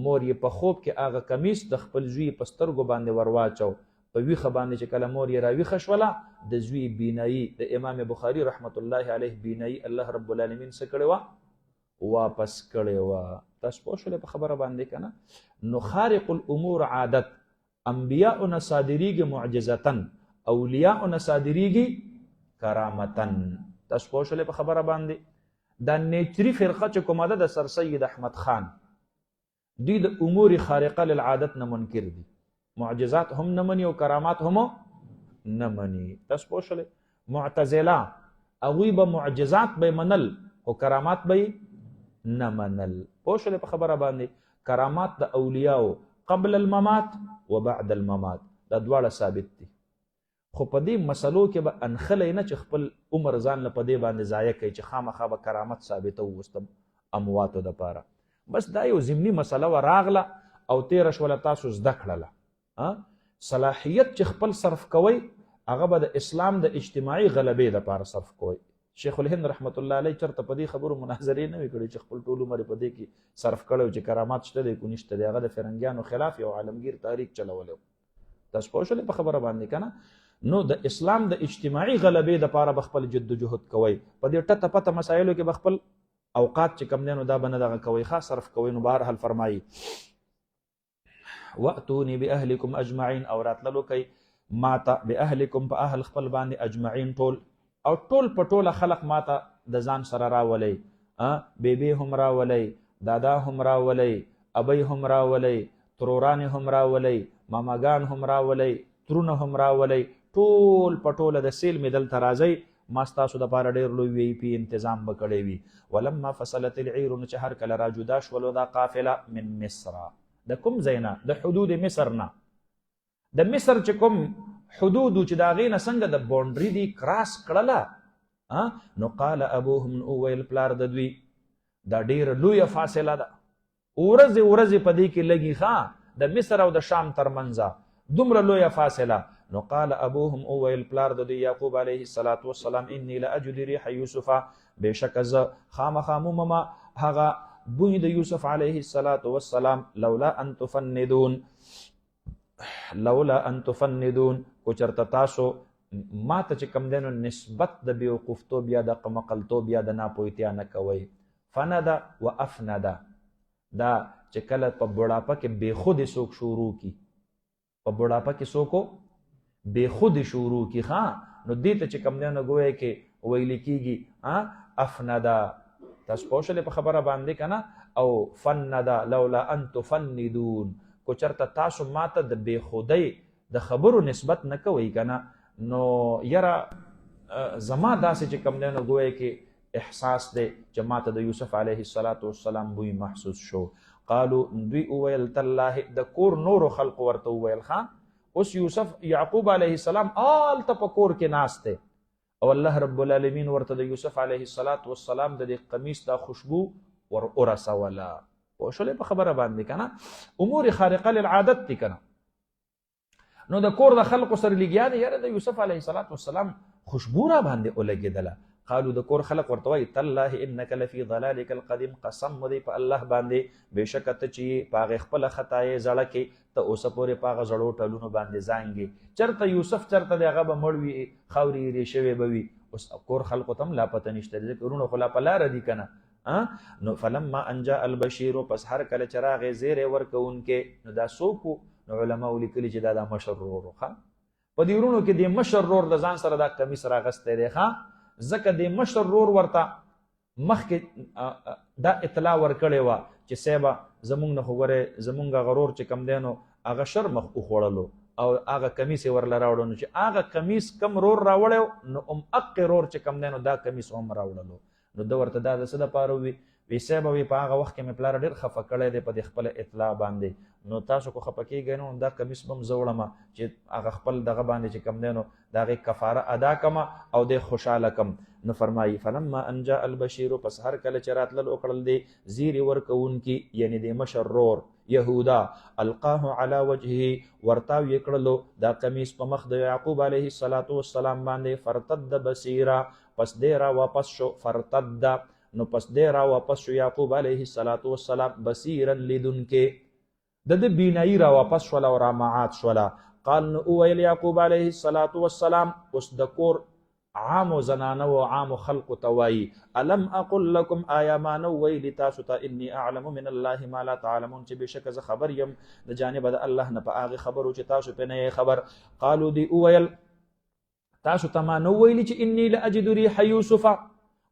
مور یې په خوب کې هغه کمیس د خپل زوی په سترګو باندې ور واچو. په ویښه باندې چې کله مور یې راویښه شوله د زوی بینایي د امام بخاري رحمت الله علیه بینایي الله رب العالمین څه کړې وه؟ واپس کړې وه. تاسو پوه شولې په خبره باندې که نه؟ نو خارق الامور عادت، انبیاؤنا صادریږي معجزتن، اولیاؤنا صادریږي کرامتن. تاسو پوه شولې په خبره باندې؟ دا نیچري فرقه چې کومه ده د سر سید احمد خان، دوی د امور خارقه للعادت نه منکر دي، معجزات هم نه مني او کرامات هم نه مني. تاسو پوه شولې؟ معتزله هغوی به معجزات به منل خو کرامات به نه منل. پوه شولې په خبره باندې؟ کرامات د اولیاو قبل الممات و بعد الممات دا دواړه ثابت دي، خو په دې مسلو کې به انخلی نه چې خپل عمر ځان له په دې باندې ضایع کوي چې خامخا به کرامت ثابته ووستم امواتو دپاره. بس دا یو ضمني مسله وه راغله او تیره شوله، تاسو زده کړله. صلاحیت چې خپل صرف کوئ هغه به د اسلام د اجتماعي غلبې دپاره صرف کوئ. شیخ الهند رحمت الله علیه چرته په دې خبرو مناظرې نه وي کړې چې خپل ټول عمر په دې کې صرف کړی چې کرامات شته دی کو نشته دی، هغه د فرنګیانو خلاف یو عالمگیر تحریک چلولی. تاسو پوه شولې په خبره باندې که نه؟ نو د اسلام د اجتماعي غلبې دپاره به خپل جد و جهد کوئ. په دې ټته پته مسایلو کې به خپل اوقات چې کم دی نو دا به نه دغه کوئ، ښه صرف کوئ. نو بهرحال فرمایي واتونی باهلکم اجمعین، او راتللو کوي ما ته باهلکم په اهل خپل باندې اجمعین ټول، او ټول په ټوله خلق ما ته د ځان سره راولئ. بیبي هم راولئ، دادا هم راولئ، ابی هم راولئ، تروران هم راولئ، ماماګان هم راولئ، ترونه هم راولئ، ټول په ټوله د سیل مې دلته راځئ، ما ستاسو دپاره ډېر لوی وی پي انتظام به کړی وي. ولما فصلت العیر، نو چې هر کله را جدا شولو دا قافله من مصر، د کوم ځای نه؟ د حدود مصر نه. د مصر چې کوم حدودو چې د هغې نه څنګه د باونډري دي کراس کړله، نو قال ابوهم، نو وویل پلار د دوی دا ډېره لویه فاصله ده، ورځې ورځې په دې کې لګي، ښه د مصر او د شام ترمنځه دومره لویه فاصله. نو قال ابوهم، وویل پلار د دوی یعقوب علیه السلام انی لاجد ریح یوسف، بېشکه زه خامخا موممه هغه بوی د یوسف علیه السلام، لولا ان تفندون، کو چرته تاسو ما ته چې کوم دی نو نسبت د بېوقوفتوب یا د قمقلتوب یا د ناپوهتیا نه کوئ. فنده و افنده، دا چې کله په بوډاپه کې بېخودې څوک شروع کی، په بوډاپه کې څوک بېخودې شروع کی، ښه نو دې ته چې کوم دی نو ګویا کې ویل کېږي افنده. تاسو پوه شولې په خبره باندې که نه؟ او فنده لولا ان تفندون، کو چرته تاسو ماته د بېخودۍ د خبرو نسبت نه کوئ که نه، نو یره زما داسې چې کوم دی نو ګویا کې احساس دی چې ماته د یوسف علیه السلام بوی محسوس شو. قالو دوی وویل تالله د کور نورو خلقو ورته وویل اوس یوسف یعقوب علیه السلام آلته په کور کې ناست دی او الله رب العالمین ورته د یوسف علیه السلام د دې قمیص دا خوشبو ور ورسوله. پوه شولې په خبره باندې کنه امور خارقه للعادت دي کنه. نو د کور د خلقو سره لګیا دی یاره د یوسف علیه السلام خوشبو را باندې ولګېدله. قالو د کور خلق ورته وایي تالله انک لفی ضلالک القدیم، قسم مو دی په الله باندې بېشکه ته چې په هغې خپله خطایې زړه کې ته اوسه پورې په هغه زړو ټلونو باندې زانګې. چېرته یوسف چېرته دی هغه به مړ وي، خاورې یې شوې به وي. اوس کور خلقو ته هم لا پته نشته دی ځکه ورونه خو لا په لاره دي که نه. نو فلما ان جاء البشیر، پس هر کله چې راغی زیری ورکوونکې، نو دا څوک و؟ نو علماو لیکلي چې دا د مشر رور و. په دې ورونو کې د مشر رور د ځان سره دا کمیس راغستی دی ځکه د مشر رور ورته مخکې دا اطلاع ورکړې وه چې صاحبه زمونږ نه خو ګورې زمونږ هغه رور چې کم دی نو هغه شرمخ وخوړلو او هغه کمیس یې ورله راوړو. نو چې هغه کمیس کم رور راوړی نو هغې رور چې کم دی نو دا کمیس هم راوړلو. نو ده ورته دا د څه دپاره وي؟ وی صاحبه وی په هغه وخت کې مې پلار ډېر خفه کړی دی په دې خپله اطلاع باندې. نو تاسو کو خفه کېږئ نو دا کمیس به م زه وړمه چې هغه خپل دغه باندې چې کم دی نو د هغې کفاره ادا کمه او دی خوشحاله کم. نو فرمایي فلما ان جاء البشیر، پس هر کله چې راتلل وکړل دی زیرې ورکوونکي یعنی د مشر رور یهودا، القاه علی وجهه، ورتاو یې کړلو دا کمیس په مخ د یعقوب علیه السلام باندې. فرتد بصیرا، پس دی را واپس شو. فرتد نو پس دی را واپس شو یعقوب علیه السلام بصیرا لیدونکې، د ده بینایی را واپس شوله او رامعات شوله. قال نو وویل یعقوب علیه السلام، اوس د کور عامو زنانه و عامو خلقو ته وایي الم اقل لکم، آیا ما نه ویلي تاسو ته انی اعلم من الله ما لا تعلمون، چې بېشکه زه خبر یم د جانبه د الله نه په هغې خبرو چې تاسو پرې نه یې خبر. قالو دی وویل تاسو ته ما نه ویلي چې انی لاجد ریح یوسف،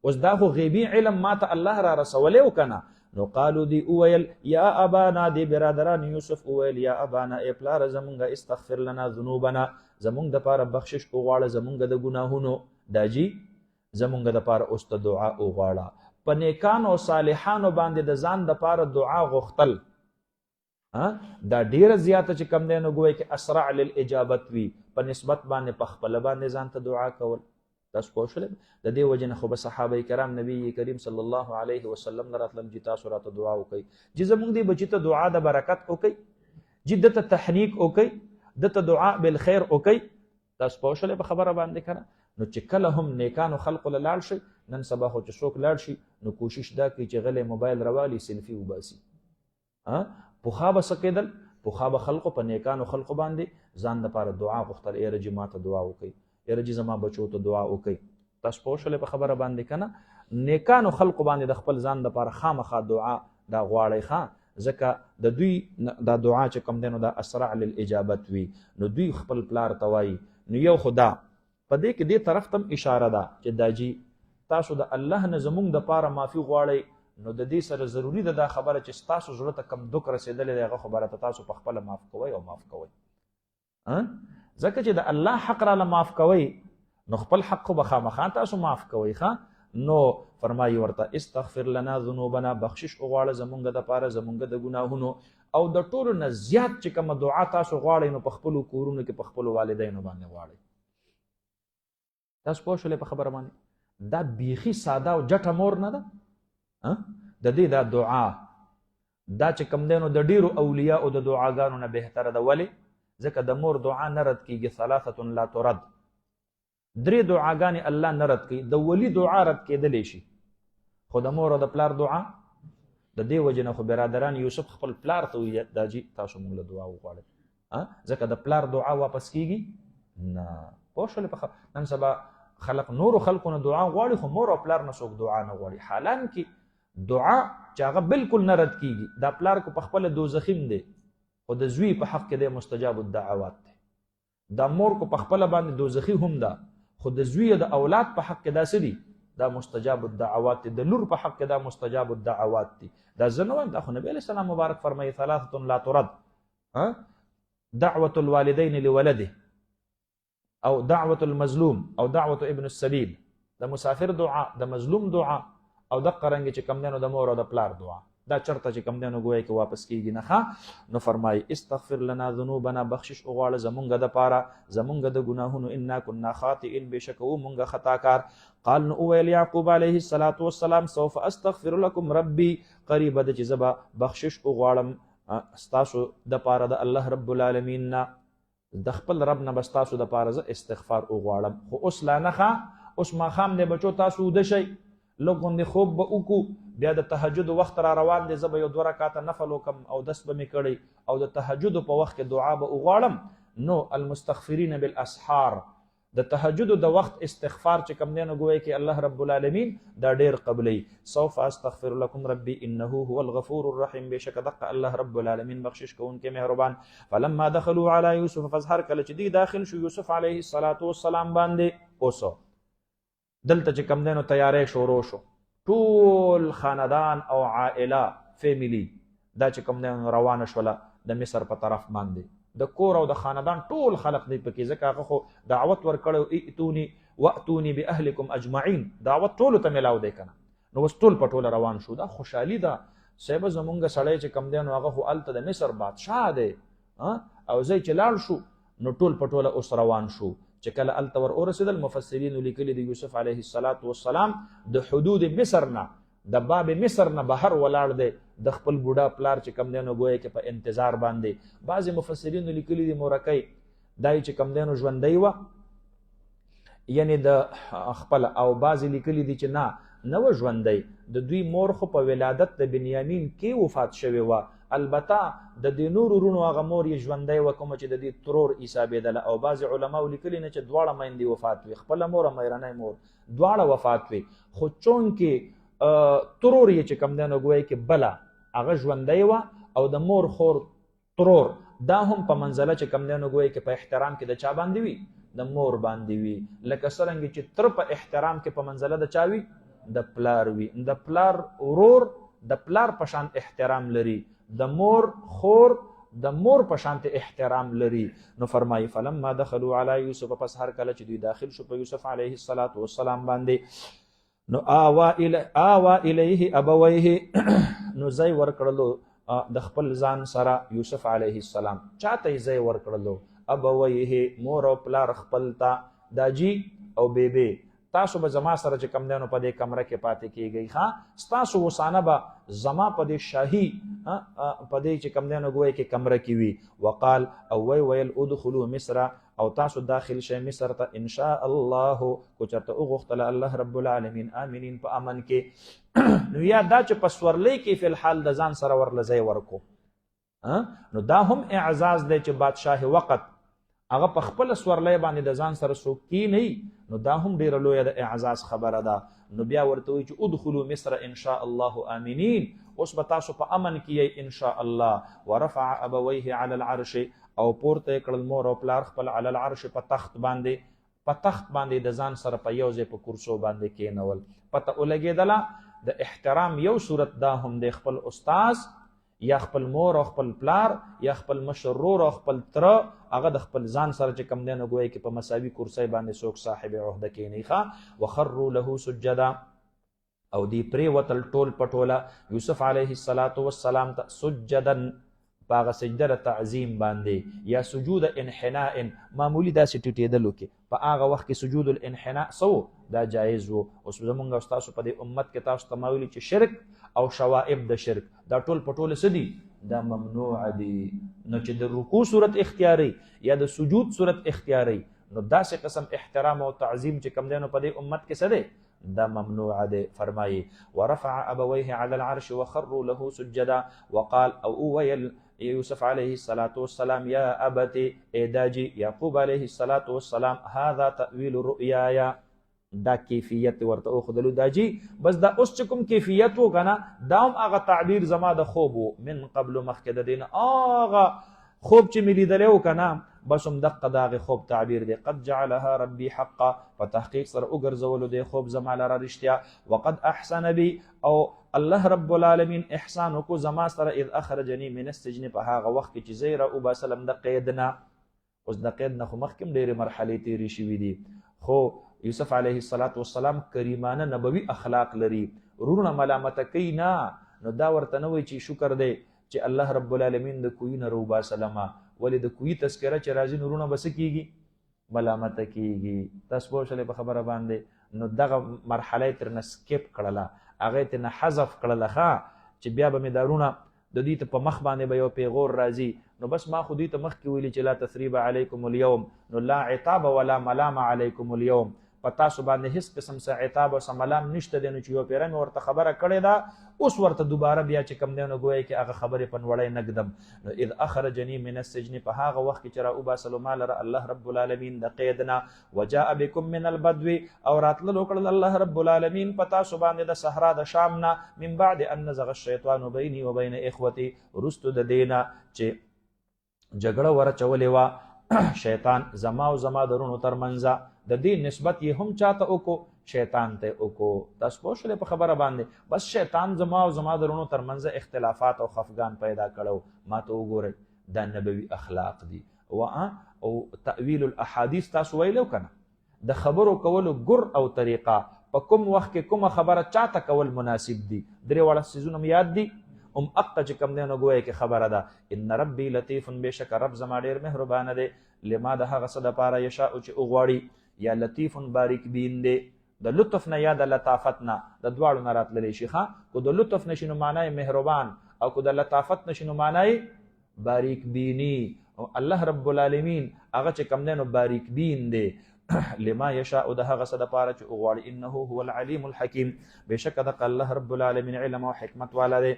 اوس دا خو غیبي علم ما ته الله را رسولی و که نه. نو قالو دی اویل یا ابانا، دی برادران یوسف اویل یا ابانا ای پلار زمونږه استغفر لنا ذنوبنا، زمونږ دپاره بخشش وغواړه زمونږ د ګناهونو. دا جی زمونږ دپاره اوس ته دعا وغواړه. په نیکانو او صالحانو باندې د ځان دپاره دعا غوښتل دا ډیره زیاته چې کم دی نو ګوی کې اسرع للاجابت وي، په نسبت باندې په خپله باندې ځان ته دعا کول. تاسو پوه شولئ؟ د دې وجې نه خو به صحابه کرام نبی کریم صلی الله علیه وسلم نه راتلل چې تاسو راته دعا وکئ، چې زمونږ دې بچي ته دعا د برکت وکئ، چې ده ته تحنیک وکئ، ده ته دعا بالخیر وکئ. تاسو پوه شولئ په خبره باندې که نه؟ نو چې کله هم نیکانو خلقو له لاړ شئ، نن سبا خو چې څوک لاړ شي نو کوشش دا کوي چې غلی موبایل راوالي سیلفي وباسي. پخوا به څه کېدل؟ پخوا به خلقو په نیکانو خلقو باندې ځان دپاره دعا غوښتل، ایره چې ما ته دعا وکئ، یاره جی زما بچو ته دعا وکئ. تاسو پوه شولئ په خبره باندې که نه؟ نیکانو خلقو باندې د خپل ځان دپاره خامخا دعا دا غواړئ ځکه د دوی دا دعا چې کوم دی نو دا اسرع للاجابت وي. نو دوی خپل پلار ته وایي. نو یو خو دا په دې کې دې طرف ته هم اشاره ده چې دا جی تاسو د الله نه زمونږ دپاره معافي غواړئ، نو د دې سره ضروري ده دا خبره چې ستاسو زړه ته کم دک رسېدلی دی هغه خبره ته تاسو په خپله معاف کوئ او معاف کوئ. ځکه چې د الله حق راله معاف کوئ نو خپل حق خو به خامخا تاسو معاف کوئ. نو فرمایي ورته استغفر لنا ذنوبنا، بخشش وغواړه زمونږ دپاره زمونږ د ګناهونو، او د ټولو نه زیات چې کومه دعا تاسو غواړئ نو په خپلو کورونو کې په خپلو والدینو باندې غواړئ. تاسو پوه شولئ په خبره باندې؟ دا بیخي ساده او جټه مور نه ده د دې دا دعا. دا چې کوم دی نو د ډېرو اولیاءو د دعاګانو نه بهتره ده. ولې؟ ځکه د مور دعا نه رد کېږي. ثلاثة لا ترد، درې دعاګانې الله نه رد کوي. د ولی دعا رد کېدلی شي خو د مور او د پلار دعا د دې وجې نه خو برادران یوسف خپل پلار ته ویل دا جي تاسو موږ له دعا وغواړئ، ځکه د پلار دعا واپس کېږي نه. پوه شولې؟ نن سبا خلق نورو خلقو نه دعا غواړي خو مور او پلار نه څوک دعا نه غواړي. حالان کې دعا چې هغه بالکل نه رد کېږي. دا پلار کو په خپله دوزخیم دی خو د زوی په حق کې دی مستجاب الدعوات دی. دا مور کو په خپله باندې دوزخي هم ده خو د زوی د اولاد په حق کې دا څه دي؟ دا مستجاب الدعوات دي. د لور په حق کې دا مستجاب الدعوات دي. دا زه نه وایم، دا خو نبی علیه السلام مبارک فرمایي ثلاثة لا ترد، دعوة الوالدین لولده، او دعوة المظلوم، او دعوة ابن السبیل. د مسافر دعا، د مظلوم دعا، او د قرنګ چې کم دینو د مور او د پلار دعا، دا چرته چې کم دینو ګویا کې واپس کیږي نه. نو فرمای استغفر لنا ذنوبنا، بخشش وغواړه زمونږ د پاره زمونږ د ګناهونو، انا كنا خاطئين، بشکو مونږ خطاکار. قال نو ویل یعقوب علیه السلام سوف استغفر لكم ربي، قریب د چې زبا بخشش وغواړم ستاسو د پاره د الله رب العالمین نه، د خپل رب نه بستاسو د پاره ز استغفار وغواړم. خو اوس لا نه، اوس ما خام دی بچو تاسو د شي لګون خوب به وکړو، بیا د تهجد وخت را روان دی، زه به یو 2 رکعاته نفل وکم او دس به مې کړی او د تهجد په وخت کې دعا به وغواړم. نو المستغفرین بالاسحار، د تهجد د وخت استغفار چې کم دی نو ګویا کې الله رب العالمین دا ډیر قبلی. سوف استغفر لكم ربي انه هو الغفور الرحیم، بشک دق الله رب العالمین بخشش کوونکی مهربان. فلما دخلوا على يوسف، فظهر کله چې دی داخل شو یوسف علیه السلام باندې، اوسو دلته چې کم دینو تیاری شروع شو، ټول خاندان او عائله فیملی دا چې کم دینو روانه شوله د مصر په طرف باندې، د کور او د خاندان ټول خلق دی پکې، ځکه هغه خو دعوت ورکړو ائتونی واتونی باهلکم اجمعین، دعوت ټول ته ملاو دی کنه. نو وس ټول په ټول روان شو، دا خوشحالي ده. صاحب زمونږ سړی چې کم دینو هغه خو الته د مصر بادشاه دی او زی چې لاړ شو نو ټول په ټوله اوس روان شو. چې کله الته ور ورسېدل مفسرین لیکلي د یوسف علیه السلام د حدود مصر نه، د باب مصر نه بهر ولاړ دی، د خپل بوډا پلار چې کم دینو ګویا کې په انتظار باندې. بعضې مفسرین لیکلي دي مورکۍ دای چې کم دینو ژوندی وه یعنی د خپل، او بعضې لیکلي دي چې نه و ژوندی، د دوی مور خو په ولادت د بنیامین کې وفات شوې وه، البته د دې نورو رونو هغه مور یې ژوندی وه کومه چې د دې ترور حسابېدله. او بعضې علماو لیکلي نه چې دواړه میندې وفات وي، خپله مور او مېرنۍ مور دواړه وفات وي، خو چونکې ترور یې چې کم دی نو ګویا کې بله هغه ژوندی وه او د مور خور ترور دا هم په منزله چې کم دی نو ګویا کې په احترام کې د چا باندې وي؟ د مور باندې وي. لکه څرنګه چې تر په احترام کې په منزله د چا وي؟ د پلار وي. د پلار ورور د پلار په شان احترام لري، د مور خور د مور په شان احترام لري. نو فرمایي فلما دخلوا علی یوسف، پس هر کله چې دوی داخل شو په یوسف علیه السلام باندې، نو آوا الیه ابویه، نو زی ورکړلو د خپل ځان سره یوسف علیه السلام. چاته زی ورکړلو؟ ابویه، مور او پلار خپل ته، داجی او بیبی. تاسو به زما سره چې کم دینو په دې کمره کې پاتې کیږئ، ها ستاسو وسانه به زما په دې شاهي په دې چې کم دینو ګویا کې کمره کې وي. وقال او ویل ادخلوا مصر، او تاسو داخل شئ مصر ته ان شاء الله، کو چرته وغوښتله الله رب العالمین آمنین په امن کې. نو یا دا چې په سورلۍ کې فی الحال د ځان سره ورلځی ورکو، نو دا هم اعزاز دی چې بادشاه وقت هغه په خپل سورلۍ باندې د ځان سره څوک کینی، نو دا هم ډیره لویه د اعزاز خبره ده. نو بیا ورته وایي چې ادخلوا مصر ان شاء الله آمنین، اوس به تاسو په امن کې یی ان شاء الله. ورفع ابویه علی العرش، او پورته کړل مور او پلار خپل علی العرش په تخت باندې د ځان سره په یو ځای په کرسو باندې کېنول. پته ولګېدله د احترام یو صورت دا هم د خپل استاز یا خپل مور او خپل پلار یا خپل مشرور او خپل تره هغه د خپل ځان سره چې کم دی نو ګویا کې په مساوي کرسۍ باندې څوک صاحب عهده کېنی ښه. وخروا له سجدا، او دی پرېوتل ټول پټوله یوسف علیه السلام ته سجدا په هغه سجده د تعظیم باندې، یا سجود انحناء، معمولی داسې ټیټېدلو کې په هغه وخت کې سجود الانحناء سو دا جایز و. اوس زمونږ او ستاسو په دې امت کې تاسو ته ما ویلي چې شرک او شوائب د شرک دا ټول په ټوله څه دي؟ دا ممنوع دي. نو چې د رکوع صورت اختیاري یا د سجود صورت اختیاري، نو داسې قسم احترام او تعظیم چې کم دی نو په دې امت کې څه دی؟ دا ممنوع دی. فرمایي ورفع ابویه علی العرش وخروا له سجدا. وقال او ویل یوسف علیه السلام یا ابتی ایداجی یعقوب علیه السلام هذا تأویل رؤیایا، دا کیفیت ورته اخذلو داجی بس دا اوس چې کوم کیفیت و کنه دا هم هغه تعبیر زما د خوب و من قبل مخکې د دین هغه خوب چې مې لیدلی و کنه بس هم دقه د هغې خوب تعبیر دی. قد جعلها ربي حقا، په تحقیق سره وګرځولو دی خوب زما لره رښتیا. وقد احسن بي، او الله رب العالمین احسان وکړو زما سره اذ اخرجني من السجن، په هغه وخت کې چې زه راوباسلم د قید نه. اوس د قید نه خو مخکې هم ډېرې مرحلې تېرې شوي دي، خو یوسف علیه السلام کریمانه نبوي اخلاق لري، ورونه ملامت کوي نه. نو دا ورته نه وایي چې شکر دی چې الله رب العالمین د کوی نه روباسلمه، ولې د کوی تذکره چې راځي نورونه بس کیږي ملامت کیږي. تاسو پوه شئ په خبره باندې. نو دغه مرحله تر نه سکیپ کړله، هغه ته نه حذف کړله چې بیا به مې دارونه د دې ته په مخ باندې به یو پیغور راځي. نو بس ما خو دې ته مخکې ویلي چې لا تثریب علیکم اليوم، نو لا عتاب ولا ملام علیکم اليوم، په تاسو باندې هیڅ قسم څه عتاب او څه ملام نشته دی. نو چې یو پیره مې ورته خبره کړې ده، اوس ورته دوباره بیا چې کوم دی نو ګویا کې هغه خبرې په نوړی نه ږدم. نو اذ اخرجني من السجن، په هغه وخت کې چې را وباسلو ما لره الله رب العالمین د قید نه، وجاء بكم من البدو، او راتللو کړل الله رب العالمین په تاسو باندې د صحرا د شام نه، من بعد ان نزغ الشیطان بیني وبین اخوتي، وروستو د دینه چې جګړه ورچولې وه شیطان زما او زما درونو ترمنځ، د دې نسبت یې هم چاته وکړو شیطان ته وکړو. تاسو پوه شئ په خبره باندې. بس شیطان زما او زما درونو ترمنځ اختلافات او خفګان پیدا کړو. ما ته وګورئ دا نبوي اخلاق دي. او تأویل الاحادیث تاسو ویلو کنه، د خبرو کولو ګر او طریقه، په کوم وخت کې کومه خبره چاته کول مناسب دي. درې واړه سیزونه یاد دي اقه چې کوم دی نو ګویا کې خبره ده. ان ربي لطیف، بېشکه رب زما ډېر مهربانه دی، لما د هغه څه دپاره یشاء چې وغواړي. یا لطیف باریک بین دی، د لطف نه یا د لطافت نه، د دواړو نه راتللی شي. کو د لطف نشي نو معنی مهربان، او کو د لطافت نشي نو معنی باریک بینی. او الله رب العالمین هغه چې کوم دی نو باریک بین دی. لما یشاء د هغه څه دپاره چې وغواړي. انه هو العلیم الحکیم، بېشکه دغه الله رب العالمین علم او حکمت والا دی.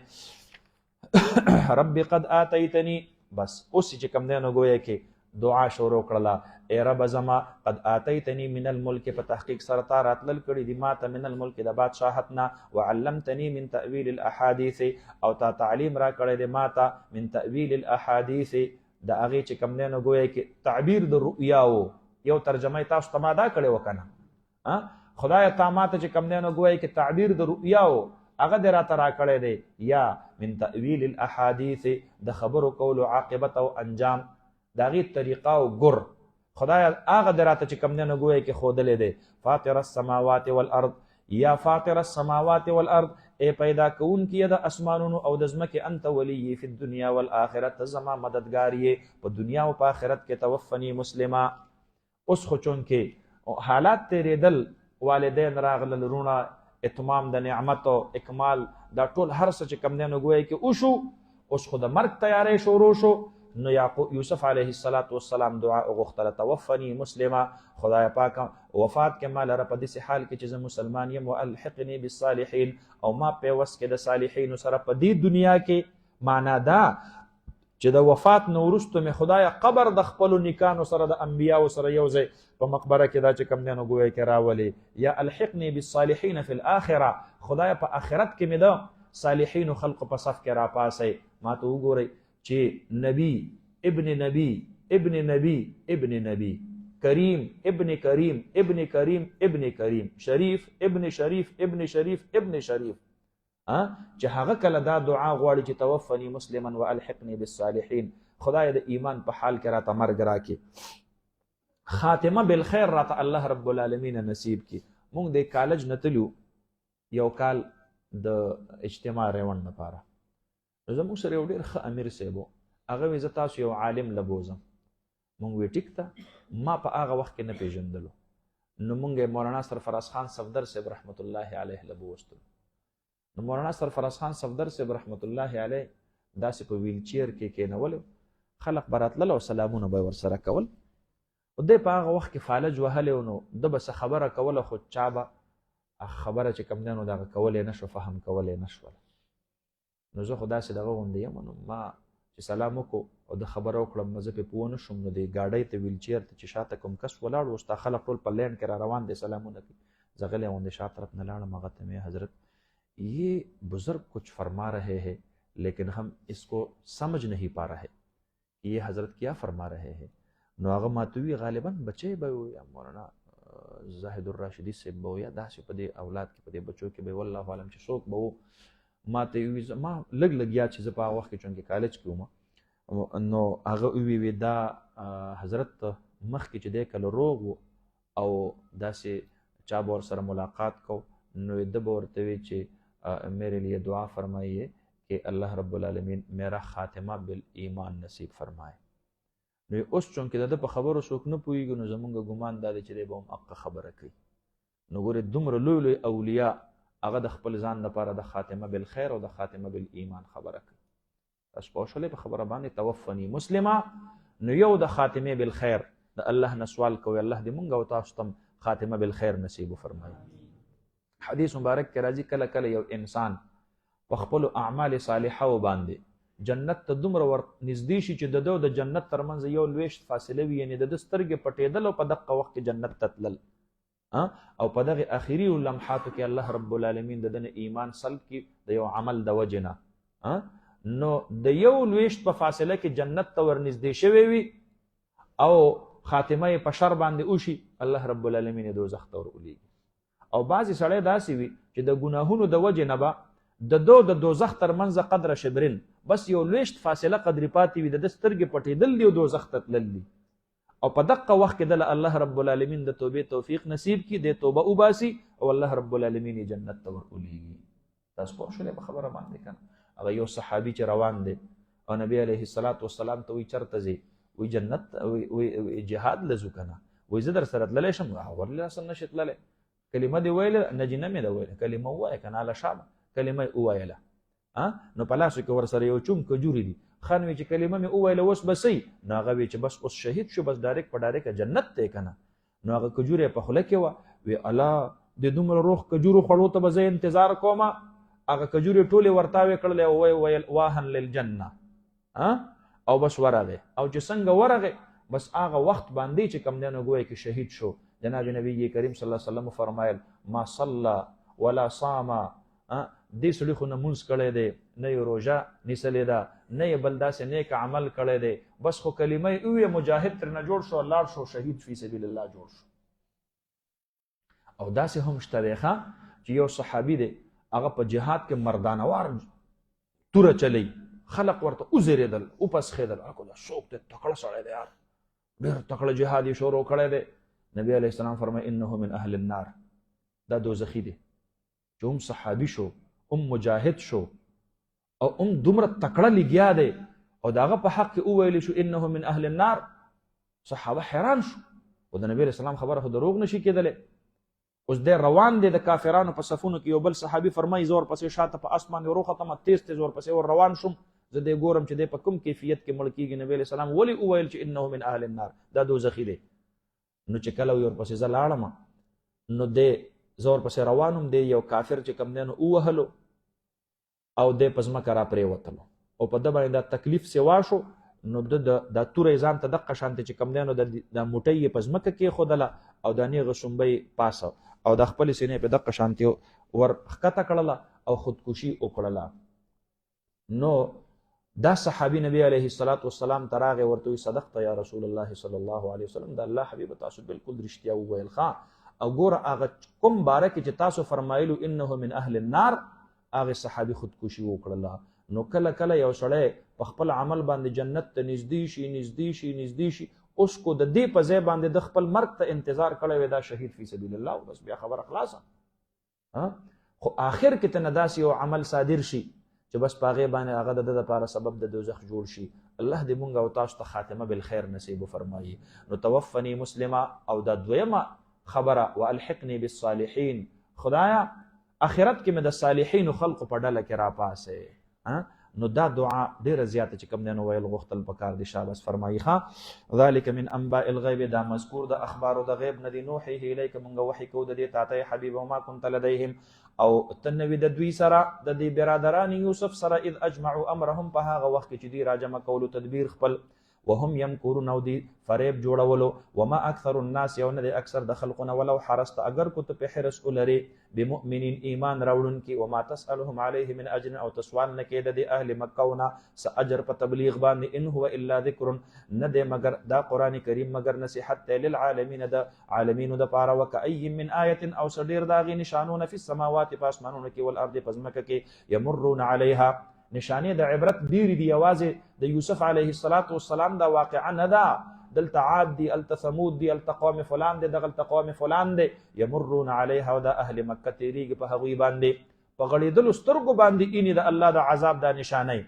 رب قد آتیتنی، بس اوس چې کوم دی نو گویا کې دعا شروع کړله، ای رب زما قد آتیتنی من الملک، په تحقیق سره تا راتلل کړي دي ما ته من الملک د بادشاهت نه، وعلمتنی من تأویل الاحادیث، او تا تعلیم را کړی دی ما ته من تأویل الاحادیث، د هغې چې کوم دی نو گویا کې تعبیر د رؤیاو. یو ترجمه تاسو ته ما دا کړې وه که نه، خدایه تا ما ته چې کوم دی نو گویا کې تعبیر د رؤیاو هغه دې راته را کړی دی. یا من تأویل الاحادیث، د خبرو کولو عاقبت او انجام، د هغې طریقه او ګر خدایه هغه دې راته چې کوم دی نو گویا کې ښودلی دی. فاطر السماوات والارض، یا فاطر السماوات والارض، ای پیدا کوونکي د اسمانونو او د ځمکې، انت ولی فی الدنیا والآخرت، زما مددګار یې په دنیا او په آخرت کې. توفنی مسلمه، اوس خو چونکې حالات تېرېدل، والدین راغلل، رونه اتمام د نعمت او اکمال، دا ټول هر څه چې کوم دی نو ګویا کې وشو، اوس خو د مرګ تیاری شروع شو. نو یوسف علیه السلام دعا وغوښتله، توفنی مسلمه، خدای پاک وفات کې ما لره په داسې حال کې چې زه مسلمان یم، والحقنی بالصالحین، او ما پیوست کې د صالحینو سره په دې دنیا کې. معنا دا چې د وفات نه وروسته مې خدای قبر د خپلو نیکانو سره د انبیاو سره یو ځای په مقبره کې دا چې کوم دی نو ګویا کې راولي. یا الحقنی بالصالحین فی الاخره، خدای په آخرت کې مې د صالحینو خلقو په صف کې راپاسی. ما ته وګورئ چې نبی ابن نبی ابن نبی ابن نبی، کریم ابن کریم ابن کریم ابن کریم، شریف ابن شریف ابن شریف ابن شریف، چې هغه کله دا دعا غواړي چې توفنی مسلما والحقنی بالصالحین، خدای د ایمان په حال کې راته مرګ راکړي، خاتمه بالخیر راته الله رب العالمین نصیب کړي. موږ د کالج نه تلو یو کال د اجتماع ریوند لپاره، زموږ سره یو ډېر ښه امیر صاحب و، هغه وی زه تاسو یو عالم لبوزم. مونږ وی ټیک ته، ما په هغه وخت کې نه پیژندلو، نو مونږ مولانا سرفراز خان صفدر صاحب رحمت الله علیه لبوستلو. نو مولانا سرفراز خان صفدر صاحب رحمت الله علیه داسې په ویل چیر کې کېنولو، خلق به راتلل او سلامونه به یې ورسره کول. او دی په هغه وخت کې فالج وهلی و، نو ده به څه خبره کوله، خو چا به خبره چې کوم دی نو دغه کولی نه شو، فهم کولی نه شول. نو زه خو داسې دغه غوندې یم، نو ما چې سلام وکړو او د خبره وکړم، زه پې پوه نه شوم. نو د ګاډۍ ته ویل چیر ته چې شاته کوم کس ولاړ و، ستا خلک ټول په لینډ کې را روان دی، سلامونه کوي. زه غلی غوندې شا طرف نه لاړم، هغه ته مې حضرت یہ بزرگ کچھ فرما رہے ہیں لیکن ہم اس کو سمجھ نہیں پا رہے، یہ حضرت کیا فرما رہے ہیں. نو هغه ماته وی غالبا بچی به و، یا مولانا زاهد الراشدی صاحب به و، یا داسې په دې اولاد کې په دې بچو کې به والله عالم چې څوک به و. ما ته وی ما لږ لږ یاد چې زه په هغه وخت کې چونکې کالج کې وم، نو هغه وی دا حضرت مخکې چې دی کله روغ و او داسې چا به ورسره ملاقات کو نو ده به ورته وي چې میرے لیے دعا فرمائیے کہ اللہ رب العالمین میرا خاتمہ بالایمان نصیب فرمائے. نو اوس چونکې د ده په خبرو څوک نه پوهېږي نو زمونږ ګمان دا دی چې دی به هم حقه خبره کوي. نو ګورې دومره لوی لوی اولیاء هغه د خپل ځان لپاره د خاتمه بالخیر او د خاتمه بالایمان خبره کوي. تاسو پوه شولې په خبره باندې؟ توفني مسلمه، نو یو د خاتمه بالخیر د الله نه سوال کوي الله دې مونږ او تاسو ته خاتمه بالخیر نصیب فرمایي. حدیث مبارک کې راځي کله کله یو انسان په خپل اعمال صالحه و باندې جنت ته دومره ور نږدې شي چې د د جنت ترمنځ یو لویشت فاصله وي، یعنی د سترګې پټېدل او په دغه وخت کې جنت ته تلل او په دغه اخري لمحاتو کې الله رب العالمین د دنه ایمان سلب کې د یو عمل د وجنه نو د یو لویشت په فاصله کې جنت ته ور نږدې شوی وي او خاتمه په شر باندې وشي، الله رب العالمین دوزخ ته ورولېږي. او بعضې سړی داسې وي چې د ګناهونو د وجې نه به د دوزخ ترمنځ قدر شبرین بس یو لویشت فاصله قدرې پاتې وي، د ده سترګې پټېدل دي او دوزخ ته تلل دي، او په دقه وخت کې دله الله رب العالمین د توبې توفیق نصیب کړي، د توبه وباسي او الله رب العالمین یې جنت ته ورولېږي. تاسو پوه شولې په خبره باندې که نه؟ هغه یو صحابي چې روان دی او نبی علیه السلام ته وایي چېرته ځې؟ وایي جنت، وایي جهاد له ځو که نه؟ وایي زه در سره تللی شم. ولې راسره نشې تللی؟ کلمه دې ویله؟ نجینه مې ده ویله. کلمه ووایه که نه هله شابه کلمه یې وویله. نو په لاسو کې ورسره یو چوم کجوري دي. خان وی چې کلمه مې وویله اوس به صحیح؟ نو هغه وی چې بس اوس شهید شو، بس ډایرکټ په ډایرکټ جنت دی که نه؟ نو هغه کجوري په خوله کې وه. وی الله د دومره روغ کجورو خوړو ته به زه انتظار کومه. هغه کجوري ټولې ورتاوې کړلې او ویل واهن للجنه او بس ورغې. او چې څنګه ورغې بس هغه وخت باندې چې کوم دی نو ګویا کې شهید شو. جناب نبی کریم صلی الله علیه وسلم فرمایل ما صلى ولا صام، دې سړي خو نه مونځ کړی دی، نه یې روژه نیسلې ده، نه یې بل داسې نیک عمل کړی دی، بس خو کلمه یې وویه مجاهد ترېنه جوړ شو، لاړ شو شهید فی سبیل الله جوړ شو. او داسې هم شته دی چې یو صحابي دی هغه په جهاد کې مردانوار توره چلی، خلق ورته وزېرېدل وپسخېدل. هغه دا څوک دی؟ تکړه سړی دی یار، ډېر تکړه جهاد یې شروع کړی دی. نبی علیه السلام فرمایي انه من اهل النار، دا دوزخي دی. چې هم صحابي شو، هم مجاهد شو، او هم دومره تکړه لګیا دی او د هغه په حق کې وویلی شو انه من اهل النار. صحابه حیران شو، او د نبی علیه السلام خبره خو دروغ نشي کېدلی. اوس دی روان دی د کافرانو په صفونو کې، یو بل صحابي فرمایي زه ورپسې شاته په اسمان وروختم، تیز تیز ورپسې ور روان شوم، زه دی ګورم چې دی په کوم کیفیت کې مړ کېږي. نبی علیه السلام ولې وویل چې انه من اهل النار، دا دوزخي دی؟ نو چې کله ورپسې زه لاړم نو دی زه ورپسې روانم، دی یو کافر چې کوم دی نو ووهلو او دی په ځمکه را پرېوتلو او په ده باندې دا تکلیف سوا شو. نو دا توره یې ځان ته دقه شانتې چې کوم دی نو دا موټۍ یې په ځمکه کېښودله او دا نیغه شومبه یې پاسه او د خپلې سینې په دقه شانتې ور ښکته کړله او خودکشي وکړله. نو دا صحابي نبی علیه السلام ته راغی، ورته وایي صدقت یا رسول الله صلی الله علیه وسلم، د الله حبیب تاسو بالکل رښتیا وویل او ګوره هغه کوم باره کې چې تاسو فرمایلو انه من اهل النار، هغه صحابي خودکشي وکړله. نو کله کله یو سړی په خپل عمل باندې جنت ته نږدې شي اوس کو د دې په ځای باندې د خپل مرګ ته انتظار کړی وی دا شهید فی سبیل الله، بس بیا خبره خلاصه. خو آخر کې ته نه داسې یو عمل صادر شي چې بس په هغې باندې هغه د ده دپاره سبب د دوزخ جوړ شي. الله دې مونږ او تاسو ته خاتمه بالخیر نصیب فرمایي. نو توفني مسلمه، او دا دویمه خبره والحقني بالصالحین، خدایا آخرت کې مې د صالحینو خلقو په ډله کې راپاسې. نو دا دعا ډیره زیاته چې کوم دی نو ویل غوښتل پکار دي. شاباس فرمایي ذلک من انباء الغیب، دا مذکور د اخبارو د غیب نه دی. نوحیه الیک، مونږ وحی کوو د دې تاته حبیب وما كنت لدیهم، او تنوی د دوی سره د دې برادران یوسف سره اذ اجمعوا امرهم، په هغه وخت کې چې دی راجمع کولو تدبیر خپل، وهم يمكرون، او دی فریب جوړولو، وما اکثر الناس، یو نه دی اکثر د خلقونه، ولو حرست، اگر کو ته په حرس ولري، بمؤمنین ایمان راوړونکي، وما تسألهم علیه من اجر، او تسوال نه کېده د اهل مکهونه څه اجر په تبلیغ باندې، ان هو الا ذکر، نه دی مگر دا قرآن کریم مگر نصیحت دی للعالمین، د عالمینو دپاره، وکأی من آیت، او څه ډېر د هغې نشانونه فی السماوات، په اسمانونو کې، والارض، په ځمکه کې، یمرون علیها، نشانې د عبرت ډېرې دي، یوازې د یوسف علیه السلام دا واقعه نه ده، دلته عاد دي، الته ثمود دي، الته قوم فلان دي، دغلته قوم فلان دي. یمرون علیها، د اهل مکه تیریږي په هغوی باندې په غړېدلو سترګو باندې، اینې د الله د عذاب دا نشانۍ.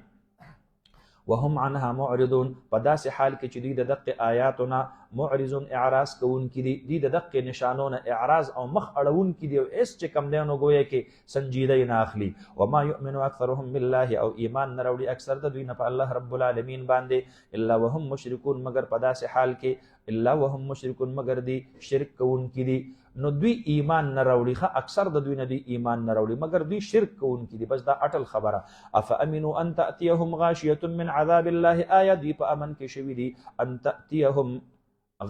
وهم عنها معرضون، په داسې حال کې چې دوی د دقې آیاتونه معرضون اعراض کوونکي دي، دوی د دقې نشانونه اعراض او مخ اړونکي دي او هېڅ چې کوم دی نو گویا کې سنجیدی نه اخلي. وما یؤمن اکثرهم بالله، او ایمان نه راوړي اکثر د دوی نه په الله رب العالمین باندې، الا وهم مشرکون، مگر په داسې حال کې الا وهم مشرکون، مگر دی شرک کوونکي دي. نو دوی ایمان نه راوړي، ښه اکثر د دوی نه دوی ایمان نه راوړي مگر دوی شرک کوونکي دي. بس دا اټل خبره. افامنوا ان تاتيهم غاشيه من عذاب الله، آیا دوی په امن کې شوي دي ان تاتيهم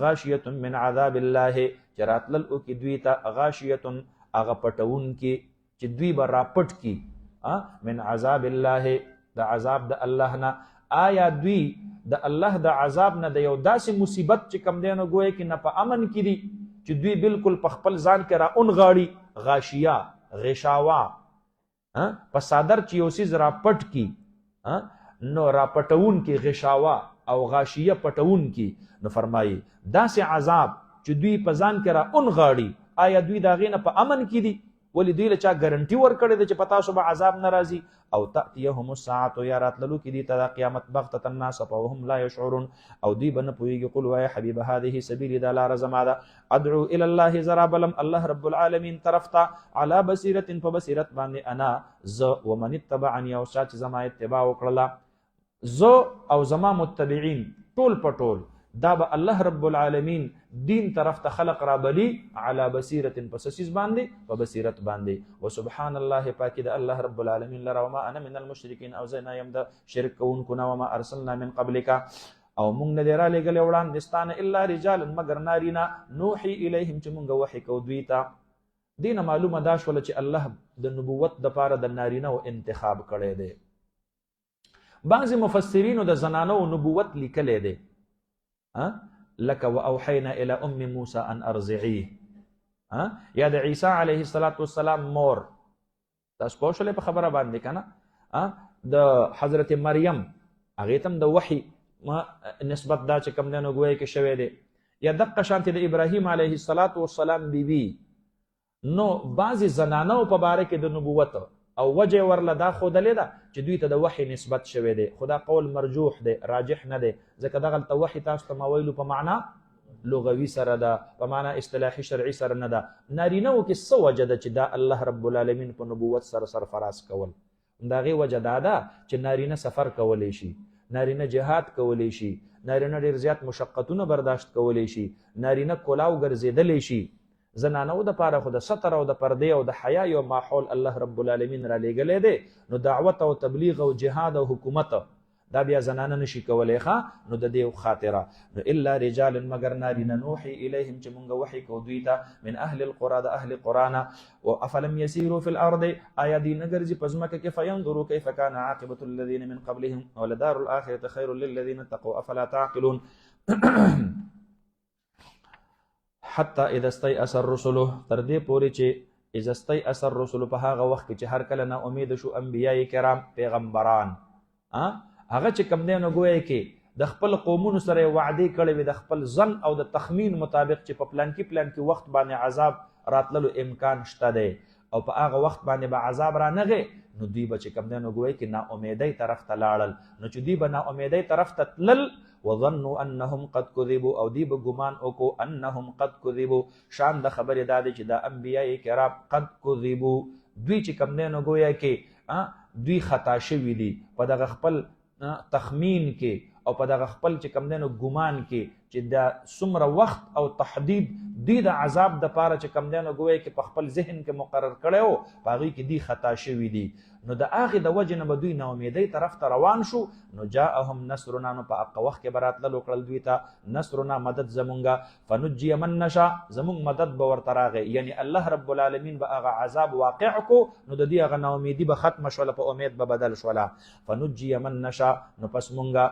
غاشيه من عذاب الله، چې راتلل وکړي دوی ته غاشيه هغه پټون کې چې دوی به راپټ کی من عذاب الله، د عذاب د الله نه. آیا دوی د الله د عذاب نه د یو داسې مصیبت چې کم دی نو گویا کې نه په امن کې دي چې دوی بالکل په خپل ځان کې را اونغاړي، غاشیه غشاوه په صادر چې یو څیز را پټ کی نو را پټون کې غشاوه او غاشیه پټون کی. نو فرمایي داسې عذاب چې دوی په ځان کې را اونغاړي، آیا دوی د هغې نه په امن کې دي؟ ولی دوی له چا ګارنټي ورکړې ده چې په تاسو به عذاب نه راځي؟ او تأتیهم الساعة، یا راتللو کې دي ته د قیامت بغتة ناڅاپه وهم لا یشعرون، او دوی به نه پوهېږي. قل وایه حبیبه هذه سبیلي، دا لاره زما ده، ادعو الی الله، زه رابلم الله رب العالمین طرف ته، علی بصیرت، په بصیرت باندې، انا زه ومن اتبعنی، او چا چې زما اتباع وکړله، زه او زما متبعین ټول په ټول، دا به الله رب العالمین دین طرف ته خلق را بلی، علی بصیرت، پس سیز باندې په بصیرت باندې. وسبحان الله، پاکی د الله رب العالمین لره، وما انا من المشرکین، او زه نه یم د شرک کوونکو نه. وما ارسلنا من قبلک، او موږ نه دی را لېږلی وړاندې ستانه الا رجالا، مگر نارینه، نوحي الیهم، چې موږ وحی کو دوی ته. دینه معلومه دا شوله چې الله د نبوت دپاره د نارینه و انتخاب کړی دی. بعضې مفسرینو د زنانو نبوت لیکلی دی، لك واوحينا الى ام موسى ان ارضعيه، یا د عیسی علیه السلام مور، تاسو پوه شولې په خبره باندې کنه، د حضرت مریم هغې ته هم د وحي نسبت دا چې کوم دی نو ګویا کې شوی دی. یا دقه شانتې د ابراهیم علیه السلام بیبي. نو بعضې زنانو په باره کې د نبوت او وجه ورله دا ښودلې ده چې دوی ته د وحي نسبت شوی دی، خو دا قول مرجوح دی، راجح نه دی، ځکه دغلته وحي تاسو ته ما ویلو په معنا لغوي سره ده، په معنا اصطلاحي شرعي سره نه ده. نارینهو کې څه وجه ده چې دا الله رب العالمین په نبوت سره سرفراز کول؟ د هغې وجه دا ده چې نارینه سفر کولی شي، نارینه جهاد کولی شي، نارینه ډېر زیات مشقتونه برداشت کولی شي، نارینه کلاو ګرځېدلی شي. زنانو د پاره خو د ستر او د پردې او د حیا یو ماحول الله رب العالمین را لېږلی دی. نو دعوت او تبلیغ او جهاد او حکومت دا بیا زنانه نشي کولی ښه. نو د دې خاطره نو الا رجال، مگر نارینه، نوحي الیهم، چې مونږ وحي کو دوی ته، من اهل القرى، د اهل قرآن. افلم یسیروا فی الارض، آیا دوی نه ګرځي په ځمکه کې، فینظروا کیف کان عاقبة الذین من قبلهم، ولدار الآخرة خیر للذین اتقوا افلا تعقلون. حتی اذا استيأس الرسل، تر دې پورې چې اذا استيأس الرسل، په هغه وخت کې چې هر کله نا امید شو انبیای کرام، پیغمبران، هغه چې کم دی نو گویا کې د خپل قومونو سره وعدې کړې وي د خپل ظن او د تخمین مطابق چې په پلان کې وخت باندې عذاب راتللو امکان شته دی، او په هغه وخت باندې به عذاب را نغی، نو دوی به چې کم دی نو گویا کې نا امیدۍ طرف ته لاړل. نو چې دوی به نا امیدۍ طرف ته تلل، وظنوا انهم قد كذبوا، او دی به ګمان وکړو انهم قد كذبوا، شان د خبرې دا دی چې دا انبیای کرام قد كذبوا، دوی چې کم دی نو گویا کې دوی خطا شوي دي په دغه خپل تخمین کې او په دغه خپل چې کم دی نو ګمان کې چې دا څومره وخت او تحدید دوی د عذاب د پاره چې کم دی نو گویا کې په خپل ذهن کې مقرر کړی و، په هغې کې دوی خطا شوي دي. نو د هغې د وجې نه به دوی نا امیدۍ طرف ته روان شو. نو جاءهم نصرنا، نو په هغه وخت کې به راتلل وکړل دوی ته نصرنا، مدد زمونږه، فنجي من نشا، زمونږ مدد به ورته راغی، یعنی الله رب العالمین به هغه عذاب واقع کو، نو د دې هغه نا امیدي به ختمه شوله، په امید به بدل شوله. فنجي من نشا، نو پس مونږه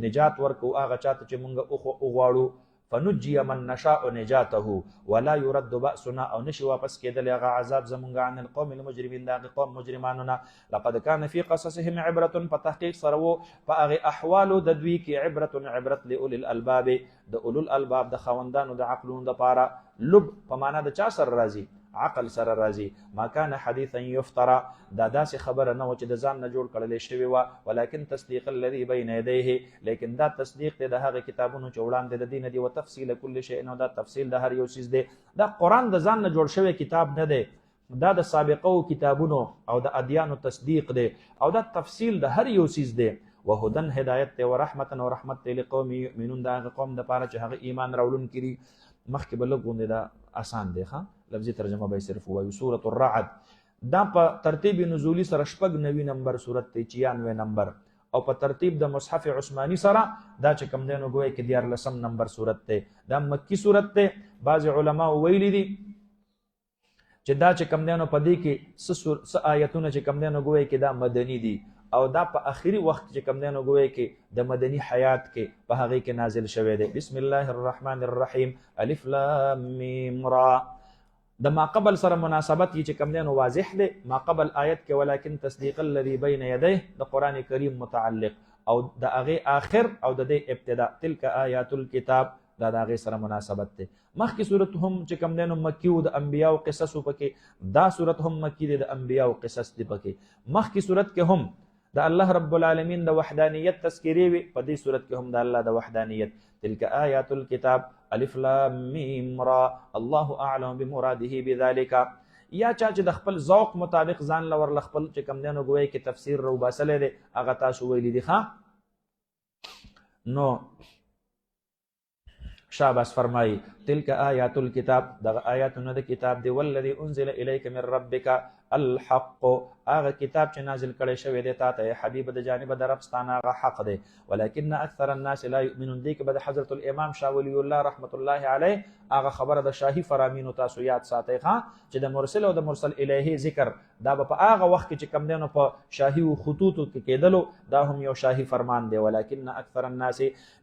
نجات ورکو هغه چاته چې مونږ وغواړو. فنجي من نشاء نجاته ولا يرد بأسنا او نشي واپس کېدل هغه عذاب زمونږ عن القوم المجرمين دا قوم مجرمانو نه. لقد كان في قصصهم عبرة فتحقيق سره فاغه احوال د دوی کې عبرت لاول الالباب د اولو الالباب د خوندانو د عقلونو د پاره. لب په معنا د چا سره راځي؟ عقل سره راځي. ما كان حديثا يفترى دا داسې خبره نه و چې د ځان نه جوړ کړل شوی و، ولكن تصديق الذي بين يديه، لیکن دا تصدیق دی د هغه کتابونو چې وړاندې د دین دی، او تفصیل کل شی، نو دا تفصیل د هر یو چیز دی. دا قرآن د ځان نه جوړ شوی کتاب نه دی، دا د سابقو کتابونو او د ادیانو تصدیق دی، او دا تفصیل د هر یو چیز دی. وهدن هدایت دی، ورحمتا او رحمت دی لقوم یؤمنون، دا هغه قوم د پاره چې هغه ایمان راوړون کړي. مخکې به لږ غوندې دا آسان دی، ښه لفظي ترجمه به صرف وایو. سورة الرعد دا په ترتیب نزولی سره 96 نمبر سورت دی، 96 نمبر، او په ترتیب د مصحف عثماني سره دا چې کم دی نو ګویا کې 14 نمبر سورت دی. دا مکی سورت دی. بعض علما ویلي دي چې دا چې کم دی نو په دې کې څه آیتونه چې کم دی نو ګویا کې دا مدني دي، او دا په اخري وخت چې کم دی نو ګویا کې د مدني حیات کې په هغې کې نازل شوی دی. بسم الله الرحمن الرحیم، الف لام میم را. د ما قبل سره مناسبت چې کم دی نو واضح دی. ما قبل آیت کې ولکن تصدیق الذي بین یدیه د قرآن کریم متعلق، او د هغې آخر او د دې ابتدا تلک آیات الکتاب دا د هغې سره مناسبت دی. مخکې صورت هم چې کم دی نو مکی و، د انبیاء او قصص پکې، دا صورت هم مکی دی، د انبیاء او قصص دی پکې. مخکې صورت کې هم د الله رب العالمین د وحدانیت تذکری وي، په دې صورت کې هم د الله د وحدانیت. تلک آیات الکتاب الف لام میم را الله اعلم بمراده بذلک. یا چا چې د خپل ذوق مطابق ځان لور خپل چې کم دی نو ګویا کې تفسیر رو باسلی دی، هغه تاسو ویلی دي. ښه نو شاباس فرمایي تلک آیات الکتاب، دغه آیاتونه د کتاب دی. والذي انزل الیک من ربک الحق، هغه کتاب چې نازل کړی شوی دی تا ته حبیب د جانب د رب ستانه، هغه حق دی. ولكن اکثر الناس لا یؤمنون. دی کې به د حضرت الامام شاه ولی الله رحمت الله علیه هغه خبره د شاهي فرامینو تاسو یاد ساتئ، چې د مرسل او د مرسل الیه ذکر دا به په هغه وخت کې چې کم دی نو په شاهي خطوطو کې کېدلو، دا هم یو شاهي فرمان دی. ولكن اکثر الناس،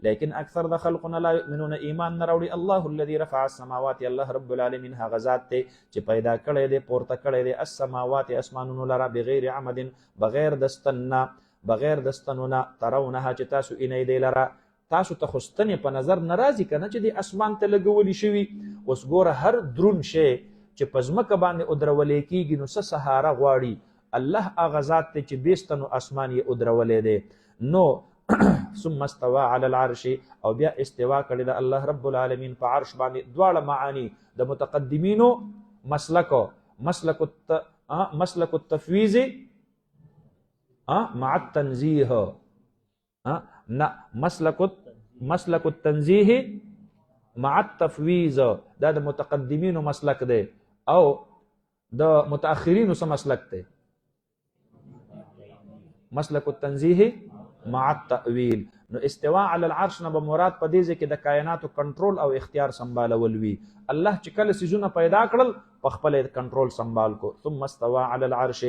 لیکن اکثر د خلقنا لا یؤمنون، ایمان نه راوړي. الله الذي رفع السماوات، الله رب العالمین هغه ذات دی چې پیدا کړی دی، پورته کړی دی السماوات اسمانونو لره، بغیر عمد، بغیر دستنه، بغیر دستنونه، ترونها چې تاسو اینی دی لره. تاسو ته خو ستنې په نظر نه راځي که نه چې د اسمان ته لګولی شوي. اوس ګوره هر درون شی چې په ځمکه باندې ادرولی کېږي نو څه سهاره غواړي. الله هغه ذات دی چې بیستنو اسمان یې ادرولی دی. نو ثم استوى على العرش، او بیا استوا کړی د الله رب العالمین په عرش باندې. دواړه معانی د متقدمینو مسلک التفویض مع التنزیه، نه مسلک التنزیه مع التفویض، دا د متقدمینو مسلک دی. او د متأخرینو څه مسلک دی؟ مسلک التنزیه مع التأویل. نو استوا علی العرش نه به مراد په دې ځای کې د کائناتو کنټرول او اختیار سنبالول وي. الله چې کله څیزونه پیدا کړل په خپل کنټرول سنبال کو. ثم استوى على العرش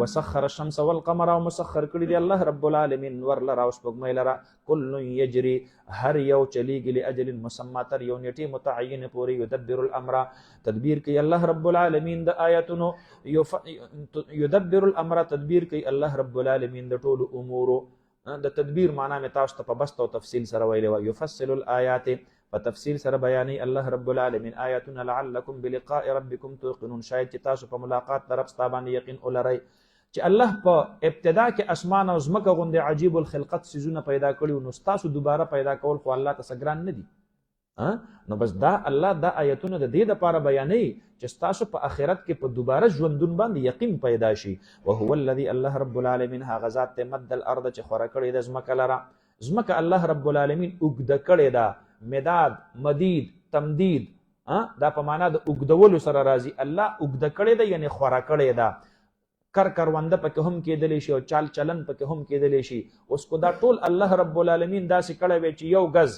وسخر الشمس والقمر، او مسخر کړي دی الله رب العالمین ور لرا او سپوږمۍ لرا. کل یجری، هر یو چلیږي لاجل مسمى، تر یو نیټې متعین پورې. یدبر الامر، تدبیر کوي الله رب العالمین د آیاتونو. یدبر الامر، تدبیر کوي الله رب العالمین د ټولو امورو. د تدبیر معنا مې تاسو ته په بسط او تفصیل سره ویلې وه. یفصل الآیات، په تفصیل سره بیانوي الله رب العالمین آیاتونه. لعلکم بلقاء ربکم توقنون، شاید چې تاسو په ملاقات د رب ستا باندې یقین ولرئ. چې الله په ابتدا کې اسمان او ځمکه غوندې عجیب الخلقت څیزونه پیدا کړي، نو ستاسو دوباره پیدا کول خو الله ته څه ګران نه دي. نو بس دا الله دا آیتونه د دې دپاره بیانوي چې ستاسو په آخرت کې په دوباره ژوندون باندې یقین پیدا شي. وهو الذي، الله رب العالمین هغه ذات دی، مد الارض چې خوره کړې ده ځمکه لره. ځمکه الله رب العالمین اوږده کړې ده. مداد، مدید، تمدید، دا په معنا د اوږدولو سره راځي. الله اوږده کړې ده یعنی خوره کړې ده. کرونده پکې هم کېدلی شي او چال چلن پکې هم کېدلی شي. اوس کو دا ټول الله رب العالمین داسې کړی وی چې یو غز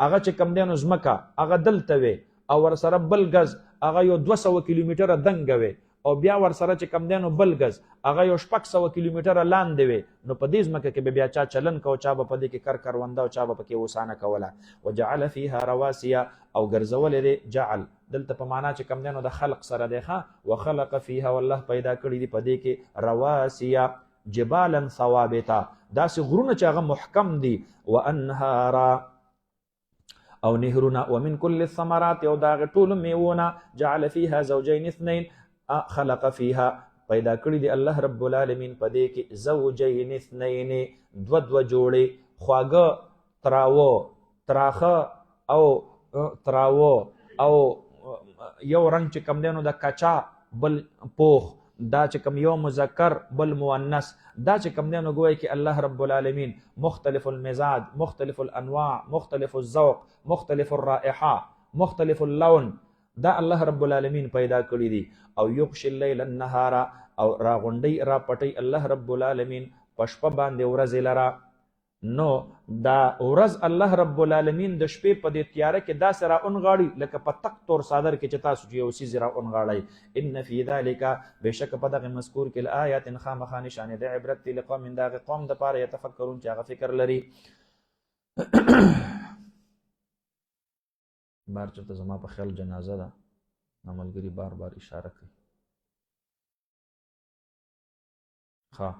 هغه چې کم دی نو ځمکه هغه دلته وي، او ورسره بل غز هغه یو 200 کیلومتره دنګه وي، او بیا ور سره چې کم دینو بل غز هغه یو 600 کیلومتره لاندې وي نو په دې ځمکه کې بیا چا چلن کو چا به په دې کې کرونده او چا به پکې وسانه کوله وجعل فيها رواسي او ګرځول دې جعل دلته په معنا چې کم دینو د خلق سره دی ښه وخلق فيها والله پیدا کړی دی په دې کې رواسي جبالا ثوابتا داسې غرونه چې هغه محکم دي وانهارا او نهرنا ومن كل الثمرات او دا ټول میوونه جعل فيها زوجين اثنين خلق فيها پیدا کړی دی الله رب العالمین په دې کې زوجين اثنين دو جوړې خواږه تراخه او تراوه او یو رنگ چې کم دینو د کچا بل پوخ دا چې کم یو مذکر بل مؤنث دا چې کم دینو ګویا کې الله رب العالمین مختلف المزاج مختلف الانواع مختلف الذوق مختلف الرائحه مختلف اللون دا الله رب العالمین پیدا کړی دي او یغشی الليل النهار او را غونډي را پټي الله رب العالمین پشپ باندې ورځ لرا نو دا ورځ الله رب العالمین د شپې په دې تیاره کې دا سره اونغاړي لکه په تک تور صادر کې چې تاسو یو سیز را اونغاړي ان فی ذلک بشک په دغه مذکور کې آیات خامخا نشانه د عبرت لقوم من دغه قوم د پاره يتفکرون چې هغه فکر لري بار چرته زما په خیال جنازه ده عملګری بار بار اشاره کوي ها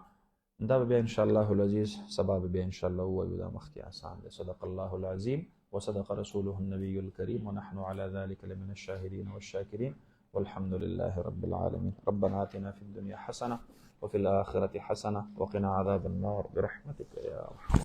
دا به ان شاء الله العزيز سبب به ان شاء الله ويدا مخکې آسان ده صدق الله العظيم وصدق رسوله النبي الكريم ونحن على ذلك لمن الشاهدين والشاكرين والحمد لله رب العالمين ربنا آتنا في الدنيا حسنة وفي الآخرة حسنة وقنا عذاب النار برحمتك يا رحمن